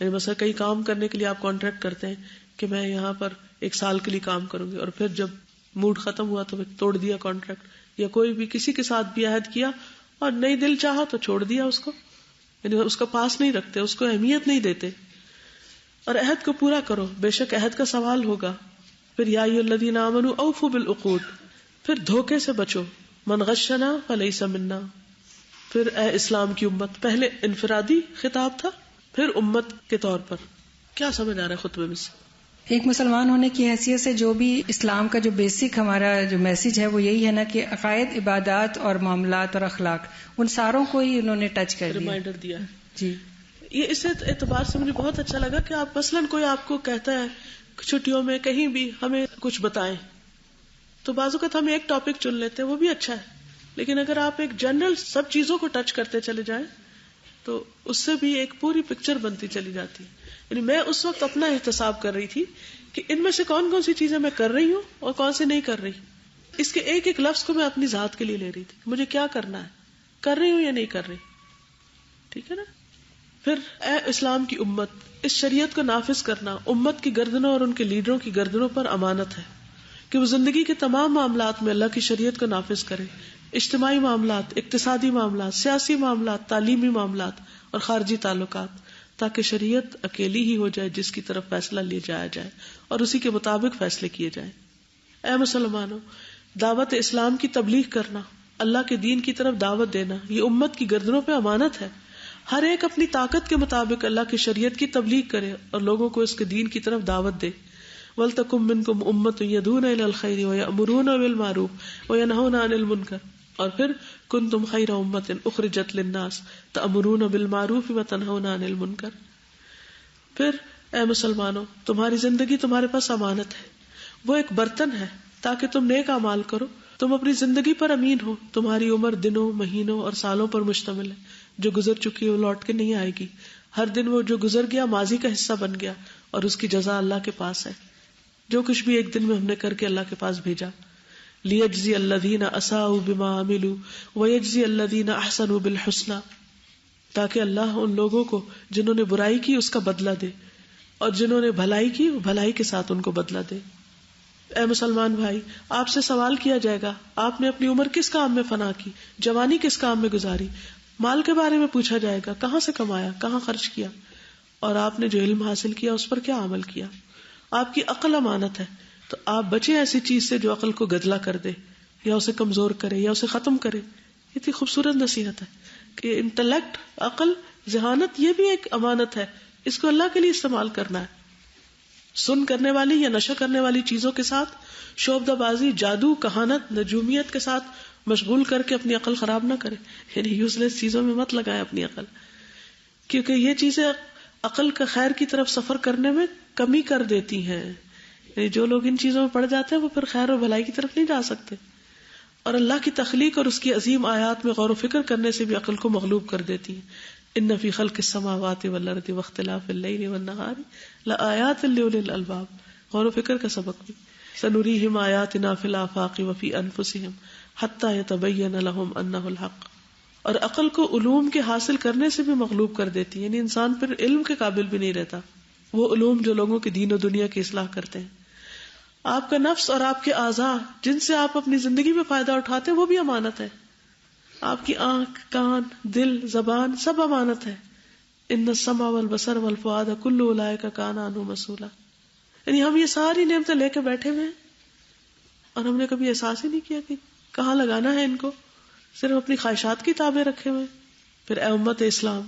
یعنی مثلا کئی کام کرنے کے لیے آپ کانٹریکٹ کرتے ہیں کہ میں یہاں پر 1 سال کے لیے کام کروں گی، اور پھر جب موڈ ختم ہوا تو توڑ دیا کانٹریکٹ. یا کوئی بھی کسی کے ساتھ بھی عہد کیا اور نہیں دل چاہا تو چھوڑ دیا اس کو، یعنی اس کا پاس نہیں رکھتے، اس کو اہمیت نہیں دیتے. اور عہد کو پورا کرو، بے شک عہد کا سوال ہوگا. پھر یا ایھا الذین آمنوا اوفوا بالعقود. پھر دھوکے سے بچو، من غشنا فلیس منا. پھر اے اسلام کی امت، پہلے انفرادی خطاب تھا، پھر امت کے طور پر. کیا سمجھ آ رہا ہے خطبے میں سے؟ ایک مسلمان ہونے کی حیثیت سے جو بھی اسلام کا جو بیسک ہمارا جو میسج ہے وہ یہی ہے نا کہ عقائد، عبادات اور معاملات اور اخلاق، ان ساروں کو ہی انہوں نے ٹچ کر دیا، ریمائنڈر دیا. جی یہ اس اعتبار سے مجھے بہت اچھا لگا کہ آپ مثلاً کوئی آپ کو کہتا ہے چھٹیوں میں کہیں بھی ہمیں کچھ بتائیں، تو بعض اوقات ہم ایک ٹاپک چن لیتے ہیں، وہ بھی اچھا ہے. لیکن اگر آپ ایک جنرل سب چیزوں کو ٹچ کرتے چلے جائیں تو اس سے بھی ایک پوری پکچر بنتی چلی جاتی. یعنی میں اس وقت اپنا احتساب کر رہی تھی کہ ان میں سے کون کون سی چیزیں میں کر رہی ہوں اور کون سی نہیں کر رہی. اس کے ایک ایک لفظ کو میں اپنی ذات کے لیے لے رہی تھی، مجھے کیا کرنا ہے، کر رہی ہوں یا نہیں کر رہی. ٹھیک ہے نا. پھر اے اسلام کی امت، اس شریعت کو نافذ کرنا امت کی گردنوں اور ان کے لیڈروں کی گردنوں پر امانت ہے کہ وہ زندگی کے تمام معاملات میں اللہ کی شریعت کو نافذ کرے. اجتماعی معاملات، اقتصادی معاملات، سیاسی معاملات، تعلیمی معاملات اور خارجی تعلقات، تاکہ شریعت اکیلی ہی ہو جائے جس کی طرف فیصلہ لے جایا جائے اور اسی کے مطابق فیصلے کیے جائیں. اے مسلمانوں، دعوت اسلام کی تبلیغ کرنا، اللہ کے دین کی طرف دعوت دینا، یہ امت کی گردنوں پہ امانت ہے. ہر ایک اپنی طاقت کے مطابق اللہ کی شریعت کی تبلیغ کرے اور لوگوں کو اس کے دین کی طرف دعوت دے. وَلْتَكُن مِّنكُمْ أُمَّةٌ يَدْعُونَ إِلَى الْخَيْرِ وَيَأْمُرُونَ بِالْمَعْرُوفِ وَيَنْهَوْنَ عَنِ الْمُنكَرِ، اور پھر كُنتُمْ خَيْرَ أُمَّةٍ أُخْرِجَتْ لِلنَّاسِ تَأْمُرُونَ بِالْمَعْرُوفِ وَتَنْهَوْنَ عَنِ الْمُنكَرِ۔ پھر اے مسلمانوں، تمہاری زندگی تمہارے پاس امانت ہے، وہ ایک برتن ہے تاکہ تم نیک اعمال کرو۔ تم اپنی زندگی پر امین ہو، تمہاری عمر دنوں، مہینوں اور سالوں پر مشتمل ہے، جو گزر چکی ہے وہ لوٹ کے نہیں آئے گی۔ ہر دن وہ جو گزر گیا ماضی کا حصہ بن گیا، اور اس کی جزا اللہ کے پاس ہے۔ جو کچھ بھی ایک دن میں ہم نے کر کے اللہ کے پاس بھیجا، لِيَجْزِيَ الَّذِينَ أَسَاءُوا بِمَا عَمِلُوا وَيَجْزِيَ الَّذِينَ أَحْسَنُوا بِالْحُسْنَى، تاکہ اللہ ان لوگوں کو جنہوں نے برائی کی اس کا بدلہ دے، اور جنہوں نے بھلائی کی وہ بھلائی کے ساتھ ان کو بدلہ دے۔ اے مسلمان بھائی، آپ سے سوال کیا جائے گا، آپ نے اپنی عمر کس کام میں فنا کی، جوانی کس کام میں گزاری، مال کے بارے میں پوچھا جائے گا، کہاں سے کمایا، کہاں خرچ کیا، اور آپ نے جو علم حاصل کیا اس پر کیا عمل کیا۔ آپ کی عقل امانت ہے، تو آپ بچیں ایسی چیز سے جو عقل کو گدلا کر دے، یا اسے کمزور کرے، یا اسے ختم کرے۔ اتنی خوبصورت نصیحت ہے کہ انٹلیکٹ، عقل، ذہانت، یہ بھی ایک امانت ہے، اس کو اللہ کے لیے استعمال کرنا ہے۔ سن کرنے والی یا نشہ کرنے والی چیزوں کے ساتھ، شعبدہ بازی، جادو، کہانت، نجومیت کے ساتھ مشغول کر کے اپنی عقل خراب نہ کرے، یعنی یوز لیس چیزوں میں مت لگائے اپنی عقل، کیونکہ یہ چیزیں عقل کا خیر کی طرف سفر کرنے میں کمی کر دیتی ہیں۔ یعنی جو لوگ ان چیزوں میں پڑ جاتے ہیں وہ پھر خیر و بھلائی کی طرف نہیں جا سکتے، اور اللہ کی تخلیق اور اس کی عظیم آیات میں غور و فکر کرنے سے بھی عقل کو مغلوب کر دیتی ہیں۔ ان فی خلق السماوات والارض واختلاف اللیل والنہار لآیات لأولی الالباب، غور و فکر کا سبق بھی۔ سنریہم آیاتنا فی الآفاق وفی انفسہم حتی یتبین لہم انہ الحق، اور عقل کو علوم کے حاصل کرنے سے بھی مغلوب کر دیتی ہے، یعنی انسان پھر علم کے قابل بھی نہیں رہتا، وہ علوم جو لوگوں کے دین و دنیا کی اصلاح کرتے ہیں۔ آپ کا نفس اور آپ کے اعضاء جن سے آپ اپنی زندگی میں فائدہ اٹھاتے ہیں وہ بھی امانت ہے۔ آپ کی آنکھ، کان، دل، زبان سب امانت ہے۔ ان السمع والبصر والفؤاد کل اولئک کان عنہ مسئولا، یعنی ہم یہ ساری نعمتیں لے کے بیٹھے ہوئے ہیں اور ہم نے کبھی احساس ہی نہیں کیا کہ کہاں لگانا ہے ان کو، صرف اپنی خواہشات کی تابع رکھے ہوئے۔ پھر اے امت اسلام،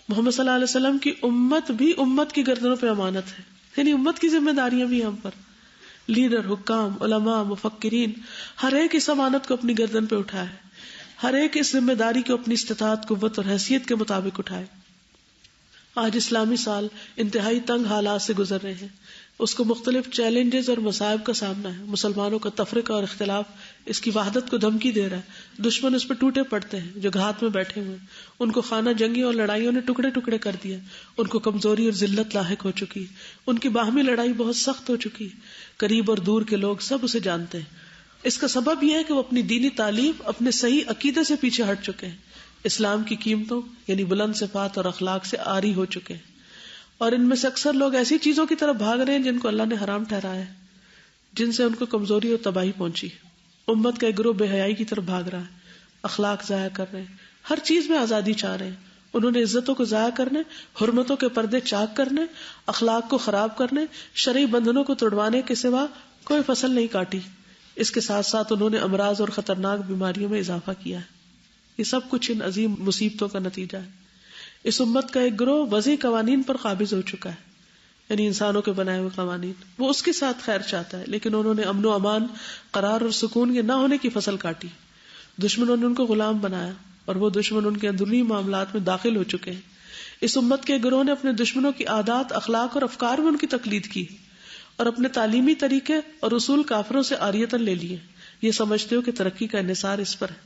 محمد صلی اللہ علیہ وسلم کی امت بھی امت کی گردنوں پہ امانت ہے، یعنی امت کی ذمہ داریاں بھی ہم پر۔ لیڈر، حکام، علماء، مفکرین، ہر ایک اس امانت کو اپنی گردن پہ اٹھائے، ہر ایک اس ذمہ داری کو اپنی استطاعت، قوت اور حیثیت کے مطابق اٹھائے۔ آج اسلامی سال انتہائی تنگ حالات سے گزر رہے ہیں، اس کو مختلف چیلنجز اور مصائب کا سامنا ہے۔ مسلمانوں کا تفرقہ اور اختلاف اس کی وحدت کو دھمکی دے رہا ہے، دشمن اس پہ ٹوٹے پڑتے ہیں، جو گھات میں بیٹھے ہوئے ہیں ان کو خانہ جنگیوں اور لڑائیوں نے ٹکڑے ٹکڑے کر دیا، ان کو کمزوری اور ذلت لاحق ہو چکی، ان کی باہمی لڑائی بہت سخت ہو چکی، قریب اور دور کے لوگ سب اسے جانتے ہیں۔ اس کا سبب یہ ہے کہ وہ اپنی دینی تعلیم، اپنے صحیح عقیدے سے پیچھے ہٹ چکے ہیں، اسلام کی قیمتوں یعنی بلند صفات اور اخلاق سے عاری ہو چکے ہیں، اور ان میں سے اکثر لوگ ایسی چیزوں کی طرف بھاگ رہے ہیں جن کو اللہ نے حرام ٹھہرایا ہے، جن سے ان کو کمزوری اور تباہی پہنچی۔ امت کا ایک گروہ بے حیائی کی طرف بھاگ رہا ہے، اخلاق ضائع کر رہے ہیں، ہر چیز میں آزادی چاہ رہے ہیں، انہوں نے عزتوں کو ضائع کرنے، حرمتوں کے پردے چاک کرنے، اخلاق کو خراب کرنے، شرعی بندھنوں کو توڑوانے کے سوا کوئی فصل نہیں کاٹی۔ اس کے ساتھ ساتھ انہوں نے امراض اور خطرناک بیماریوں میں اضافہ کیا ہے۔ یہ سب کچھ ان عظیم مصیبتوں کا نتیجہ ہے۔ اس امت کا ایک گروہ وضعی قوانین پر قابض ہو چکا ہے، یعنی انسانوں کے بنائے ہوئے قوانین، وہ اس کے ساتھ خیر چاہتا ہے، لیکن انہوں نے امن و امان، قرار اور سکون کے نہ ہونے کی فصل کاٹی۔ دشمنوں نے ان کو غلام بنایا، اور وہ دشمن ان کے اندرونی معاملات میں داخل ہو چکے ہیں۔ اس امت کے گروہ نے اپنے دشمنوں کی عادات، اخلاق اور افکار میں ان کی تقلید کی، اور اپنے تعلیمی طریقے اور اصول کافروں سے عاریتاً لے لیے، یہ سمجھتے ہو کہ ترقی کا انحصار اس پر ہے۔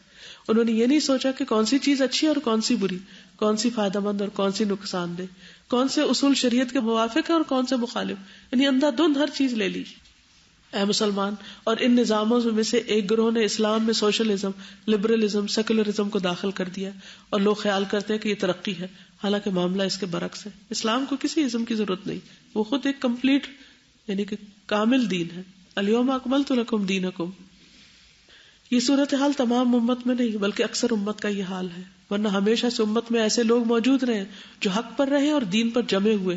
انہوں نے یہ نہیں سوچا کہ کون سی چیز اچھی اور کون سی بری، کون سی فائدہ مند اور کون سی نقصان دہ، کون سے اصول شریعت کے موافق ہے اور کون سے مخالف، یعنی اندھا دھند ہر چیز لے لی۔ اے مسلمان، اور ان نظاموں میں سے ایک گروہ نے اسلام میں سوشلزم، لبرلزم، سیکولرزم کو داخل کر دیا، اور لوگ خیال کرتے ہیں کہ یہ ترقی ہے، حالانکہ معاملہ اس کے برعکس ہے۔ اسلام کو کسی ازم کی ضرورت نہیں، وہ خود ایک کمپلیٹ یعنی کہ کامل دین ہے۔ الیوم اکملت لکم دینکم۔ یہ صورتحال تمام امت میں نہیں بلکہ اکثر امت کا یہ حال ہے، ورنہ ہمیشہ سے امت میں ایسے لوگ موجود رہے جو حق پر رہے اور دین پر جمے ہوئے،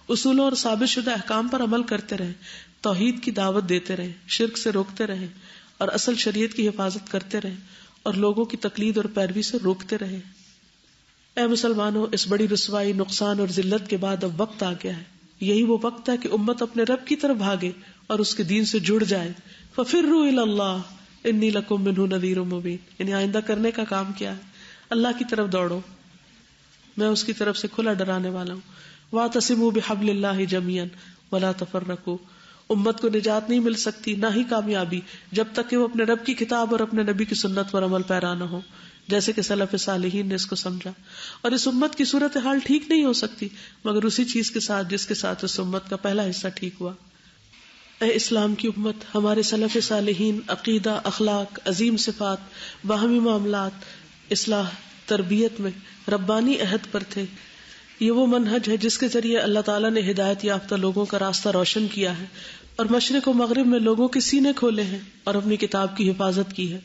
اصولوں اور ثابت شدہ احکام پر عمل کرتے رہے، توحید کی دعوت دیتے رہے، شرک سے روکتے رہے، اور اصل شریعت کی حفاظت کرتے رہے، اور لوگوں کی تقلید اور پیروی سے روکتے رہے۔ اے مسلمانوں، اس بڑی رسوائی، نقصان اور ذلت کے بعد اب وقت آ گیا ہے یہی وہ وقت ہے کہ امت اپنے رب کی طرف بھاگے اور اس کے دین سے جڑ جائے. ففروا الی اللہ انی لکم منہ نذیر مبین. یعنی آئندہ کرنے کا کام کیا ہے؟ اللہ کی طرف دوڑو، میں اس کی طرف سے کھلا ڈرانے والا ہوں. واعتصموا بحبل اللہ جميعا ولا تفرقوا. امت کو نجات نہیں مل سکتی، نہ ہی کامیابی، جب تک کہ وہ اپنے رب کی کتاب اور اپنے نبی کی سنت پر عمل پیرا نہ ہو، جیسے کہ سلف صالحین نے اس کو سمجھا. اور اس امت کی صورتحال ٹھیک نہیں ہو سکتی مگر اسی چیز کے ساتھ جس کے ساتھ اس امت کا پہلا حصہ ٹھیک ہوا. اے اسلام کی امت، ہمارے سلف صالحین عقیدہ، اخلاق، عظیم صفات، باہمی معاملات، اصلاح، تربیت میں ربانی عہد پر تھے. یہ وہ منہج ہے جس کے ذریعے اللہ تعالیٰ نے ہدایت یافتہ لوگوں کا راستہ روشن کیا ہے اور مشرق و مغرب میں لوگوں کے سینے کھولے ہیں اور اپنی کتاب کی حفاظت کی ہے.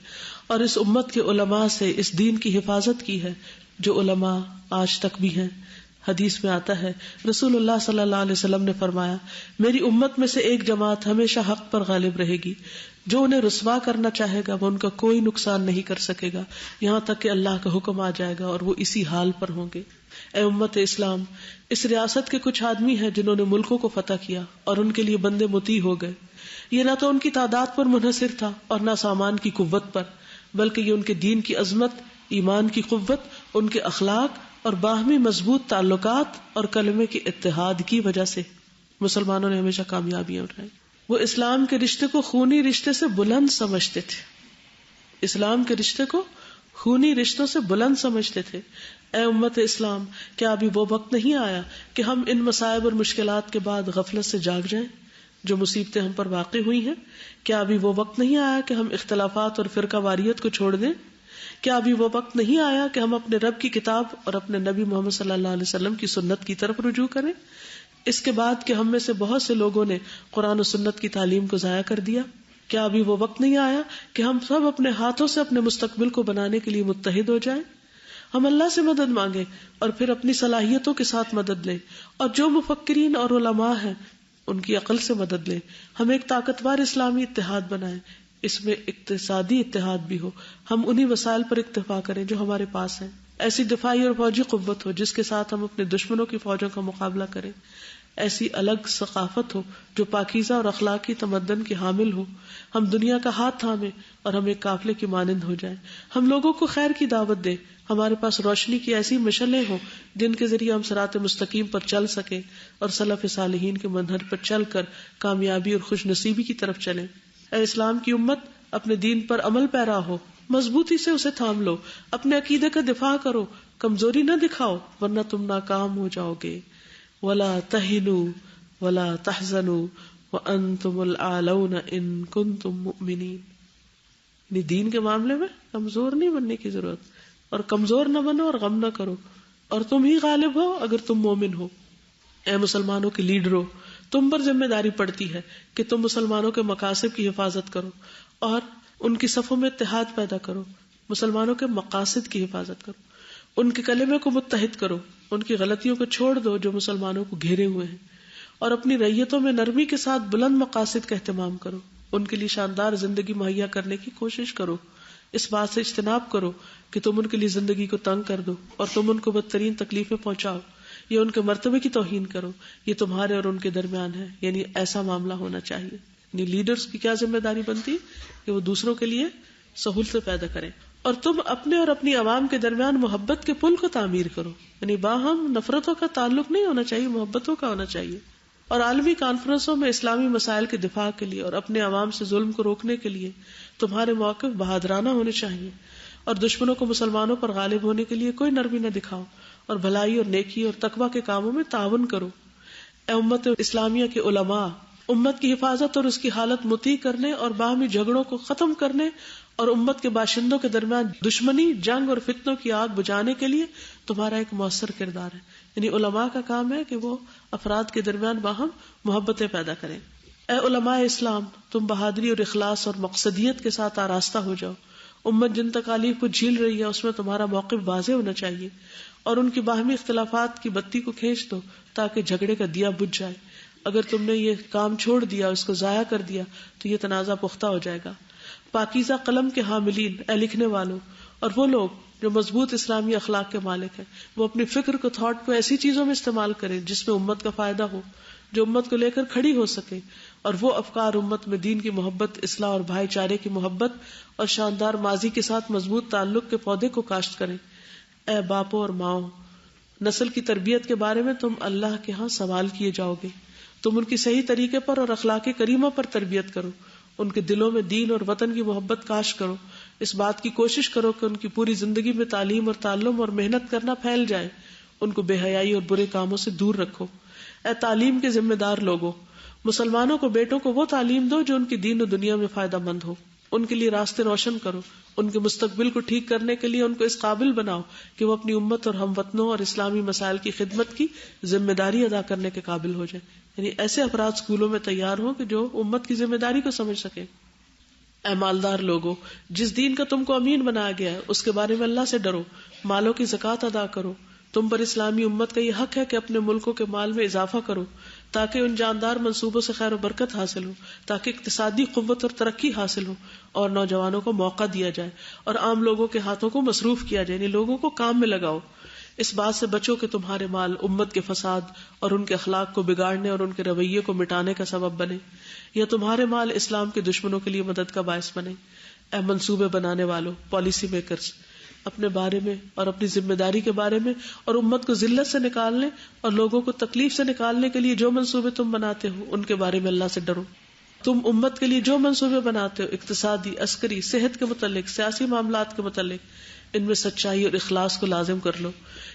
اور اس امت کے علماء سے اس دین کی حفاظت کی ہے جو علماء آج تک بھی ہیں. حدیث میں آتا ہے رسول اللہ صلی اللہ علیہ وسلم نے فرمایا، میری امت میں سے ایک جماعت ہمیشہ حق پر غالب رہے گی، جو انہیں رسوا کرنا چاہے گا وہ ان کا کوئی نقصان نہیں کر سکے گا یہاں تک کہ اللہ کا حکم آ جائے گا اور وہ اسی حال پر ہوں گے. اے امت اسلام، اس ریاست کے کچھ آدمی ہیں جنہوں نے ملکوں کو فتح کیا اور ان کے لیے بندے مطیع ہو گئے. یہ نہ تو ان کی تعداد پر منحصر تھا اور نہ سامان کی قوت پر، بلکہ یہ ان کے دین کی عظمت، ایمان کی قوت، ان کے اخلاق اور باہمی مضبوط تعلقات اور کلمے کے اتحاد کی وجہ سے مسلمانوں نے ہمیشہ کامیابیاں اٹھائی. وہ اسلام کے رشتے کو خونی رشتے سے بلند سمجھتے تھے. اسلام کے رشتے کو خونی رشتوں سے بلند سمجھتے تھے. اے امت اسلام، کیا ابھی وہ وقت نہیں آیا کہ ہم ان مصائب اور مشکلات کے بعد غفلت سے جاگ جائیں جو مصیبتیں ہم پر واقع ہوئی ہیں؟ کیا ابھی وہ وقت نہیں آیا کہ ہم اختلافات اور فرقہ واریت کو چھوڑ دیں؟ کیا ابھی وہ وقت نہیں آیا کہ ہم اپنے رب کی کتاب اور اپنے نبی محمد صلی اللہ علیہ وسلم کی سنت کی طرف رجوع کریں؟ اس کے بعد کہ ہم میں سے بہت سے لوگوں نے قرآن و سنت کی تعلیم کو ضائع کر دیا. کیا ابھی وہ وقت نہیں آیا کہ ہم سب اپنے ہاتھوں سے اپنے مستقبل کو بنانے کے لیے متحد ہو جائیں؟ ہم اللہ سے مدد مانگیں اور پھر اپنی صلاحیتوں کے ساتھ مدد لیں، اور جو مفکرین اور علماء ہیں ان کی عقل سے مدد لیں. ہم ایک طاقتور اسلامی اتحاد بنائیں، اس میں اقتصادی اتحاد بھی ہو. ہم انہی وسائل پر اکتفا کریں جو ہمارے پاس ہیں. ایسی دفاعی اور فوجی قوت ہو جس کے ساتھ ہم اپنے دشمنوں کی فوجوں کا مقابلہ کریں. ایسی الگ ثقافت ہو جو پاکیزہ اور اخلاقی تمدن کی حامل ہو. ہم دنیا کا ہاتھ تھامیں اور ہم ایک قافلے کی مانند ہو جائیں. ہم لوگوں کو خیر کی دعوت دیں. ہمارے پاس روشنی کی ایسی مشعلیں ہوں جن کے ذریعے ہم صراط مستقیم پر چل سکیں اور سلف صالحین کے منہج پر چل کر کامیابی اور خوش نصیبی کی طرف چلیں. اے اسلام کی امت، اپنے دین پر عمل پیرا ہو، مضبوطی سے اسے تھام لو، اپنے عقیدے کا دفاع کرو، کمزوری نہ دکھاؤ ورنہ تم ناکام ہو جاؤ گے. ولا تہنوا ولا تحزنوا وانتم الاعلون ان کنتم مؤمنین. یعنی دین کے معاملے میں کمزور نہیں بننے کی ضرورت، اور کمزور نہ بنو اور غم نہ کرو، اور تم ہی غالب ہو اگر تم مومن ہو. اے مسلمانوں کے لیڈروں، تم پر ذمہ داری پڑتی ہے کہ تم مسلمانوں کے مقاصد کی حفاظت کرو اور ان کی صفوں میں اتحاد پیدا کرو. مسلمانوں کے مقاصد کی حفاظت کرو، ان کے کلمے کو متحد کرو، ان کی غلطیوں کو چھوڑ دو جو مسلمانوں کو گھیرے ہوئے ہیں، اور اپنی ریتوں میں نرمی کے ساتھ بلند مقاصد کا اہتمام کرو. ان کے لیے شاندار زندگی مہیا کرنے کی کوشش کرو. اس بات سے اجتناب کرو کہ تم ان کے لیے زندگی کو تنگ کر دو اور تم ان کو بدترین تکلیفیں پہنچاؤ یا ان کے مرتبے کی توہین کرو. یہ تمہارے اور ان کے درمیان ہے. یعنی ایسا معاملہ ہونا چاہیے. یعنی لیڈرز کی کیا ذمہ داری بنتی کہ وہ دوسروں کے لیے سہولتیں پیدا کریں، اور تم اپنے اور اپنی عوام کے درمیان محبت کے پل کو تعمیر کرو. یعنی باہم نفرتوں کا تعلق نہیں ہونا چاہیے، محبتوں کا ہونا چاہیے. اور عالمی کانفرنسوں میں اسلامی مسائل کے دفاع کے لیے اور اپنے عوام سے ظلم کو روکنے کے لیے تمہارے موقف بہادرانہ ہونے چاہیے، اور دشمنوں کو مسلمانوں پر غالب ہونے کے لیے کوئی نرمی نہ دکھاؤ، اور بھلائی اور نیکی اور تقویٰ کے کاموں میں تعاون کرو. اے امت اسلامیہ کے علماء، امت کی حفاظت اور اس کی حالت مطیع کرنے اور باہمی جھگڑوں کو ختم کرنے اور امت کے باشندوں کے درمیان دشمنی، جنگ اور فتنوں کی آگ بجھانے کے لیے تمہارا ایک مؤثر کردار ہے. یعنی علماء کا کام ہے کہ وہ افراد کے درمیان باہم محبتیں پیدا کریں. اے علماء اسلام، تم بہادری اور اخلاص اور مقصدیت کے ساتھ آراستہ ہو جاؤ. امت جن تکالیف کو جھیل رہی ہے اس میں تمہارا موقف واضح ہونا چاہیے، اور ان کی باہمی اختلافات کی بتی کو کھینچ دو تاکہ جھگڑے کا دیا بجھ جائے. اگر تم نے یہ کام چھوڑ دیا، اس کو ضائع کر دیا، تو یہ تنازع پختہ ہو جائے گا. پاکیزہ قلم کے حاملین، اے لکھنے والوں، اور وہ لوگ جو مضبوط اسلامی اخلاق کے مالک ہیں، وہ اپنی فکر کو، تھاٹ کو ایسی چیزوں میں استعمال کریں جس میں امت کا فائدہ ہو، جو امت کو لے کر کھڑی ہو سکے، اور وہ افکار امت میں دین کی محبت، اصلاح اور بھائی چارے کی محبت اور شاندار ماضی کے ساتھ مضبوط تعلق کے پودے کو کاشت کریں۔ اے باپوں اور ماؤں، نسل کی تربیت کے بارے میں تم اللہ کے ہاں سوال کیے جاؤ گے۔ تم ان کی صحیح طریقے پر اور اخلاق کریمہ پر تربیت کرو، ان کے دلوں میں دین اور وطن کی محبت کاش کرو، اس بات کی کوشش کرو کہ ان کی پوری زندگی میں تعلیم اور تعلم اور محنت کرنا پھیل جائے، ان کو بے حیائی اور برے کاموں سے دور رکھو۔ اے تعلیم کے ذمہ دار لوگوں، مسلمانوں کو بیٹوں کو وہ تعلیم دو جو ان کی دین و دنیا میں فائدہ مند ہو، ان کے لیے راستے روشن کرو، ان کے مستقبل کو ٹھیک کرنے کے لیے ان کو اس قابل بناؤ کہ وہ اپنی امت اور ہم وطنوں اور اسلامی مسائل کی خدمت کی ذمہ داری ادا کرنے کے قابل ہو جائیں۔ یعنی ایسے افراد اسکولوں میں تیار ہوں کہ جو امت کی ذمہ داری کو سمجھ سکیں۔ اے مالدار لوگو، جس دین کا تم کو امین بنایا گیا ہے اس کے بارے میں اللہ سے ڈرو، مالوں کی زکوٰۃ ادا کرو۔ تم پر اسلامی امت کا یہ حق ہے کہ اپنے ملکوں کے مال میں اضافہ کرو تاکہ ان جاندار منصوبوں سے خیر و برکت حاصل ہو، تاکہ اقتصادی قوت اور ترقی حاصل ہو اور نوجوانوں کو موقع دیا جائے اور عام لوگوں کے ہاتھوں کو مصروف کیا جائے، یعنی لوگوں کو کام میں لگاؤ۔ اس بات سے بچو کہ تمہارے مال امت کے فساد اور ان کے اخلاق کو بگاڑنے اور ان کے رویے کو مٹانے کا سبب بنے، یا تمہارے مال اسلام کے دشمنوں کے لیے مدد کا باعث بنے۔ اے منصوبے بنانے والوں، پالیسی میکرز، اپنے بارے میں اور اپنی ذمہ داری کے بارے میں اور امت کو ذلت سے نکالنے اور لوگوں کو تکلیف سے نکالنے کے لیے جو منصوبے تم بناتے ہو ان کے بارے میں اللہ سے ڈرو۔ تم امت کے لیے جو منصوبے بناتے ہو، اقتصادی، عسکری، صحت کے متعلق، سیاسی معاملات کے متعلق، ان میں سچائی اور اخلاص کو لازم کر لو۔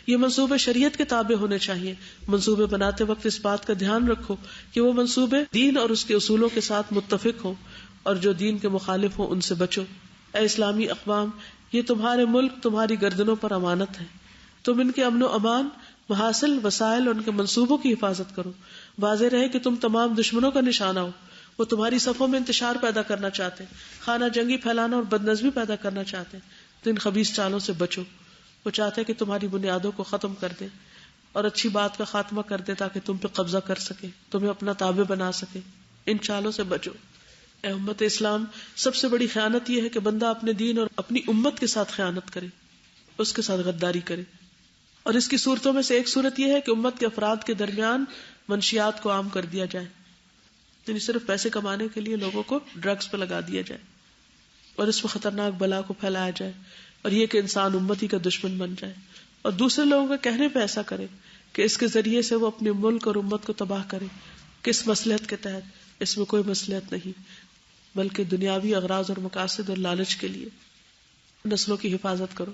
یہ منصوبے شریعت کے تابع ہونے چاہیے۔ منصوبے بناتے وقت اس بات کا دھیان رکھو کہ وہ منصوبے دین اور اس کے اصولوں کے ساتھ متفق ہوں، اور جو دین کے مخالف ہوں ان سے بچو۔ اے اسلامی اقوام، یہ تمہارے ملک تمہاری گردنوں پر امانت ہے، تم ان کے امن و امان، محاصل، وسائل اور ان کے منصوبوں کی حفاظت کرو۔ واضح رہے کہ تم تمام دشمنوں کا نشانہ ہو، وہ تمہاری صفوں میں انتشار پیدا کرنا چاہتے ہیں، خانہ جنگی پھیلانا اور بدنظمی پیدا کرنا چاہتے ہیں، تو ان خبیث چالوں سے بچو۔ وہ چاہتے ہیں کہ تمہاری بنیادوں کو ختم کر دیں اور اچھی بات کا خاتمہ کر دے تاکہ تم پہ قبضہ کر سکے، تمہیں اپنا تابع بنا سکے۔ ان چالوں سے بچو۔ اے امت اسلام، سب سے بڑی خیانت یہ ہے کہ بندہ اپنے دین اور اپنی امت کے ساتھ خیانت کرے، اس کے ساتھ غداری کرے، اور اس کی صورتوں میں سے ایک صورت یہ ہے کہ امت کے افراد کے درمیان منشیات کو عام کر دیا جائے، یعنی صرف پیسے کمانے کے لیے لوگوں کو ڈرگز پہ لگا دیا جائے اور اس میں خطرناک بلا کو پھیلایا جائے، اور یہ کہ انسان امتی کا دشمن بن جائے اور دوسرے لوگوں کے کہنے پہ ایسا کرے کہ اس کے ذریعے سے وہ اپنے ملک اور امت کو تباہ کرے۔ کس مصلحت کے تحت؟ اس میں کوئی مصلحت نہیں، بلکہ دنیاوی اغراض اور مقاصد اور لالچ کے لیے۔ نسلوں کی حفاظت کرو۔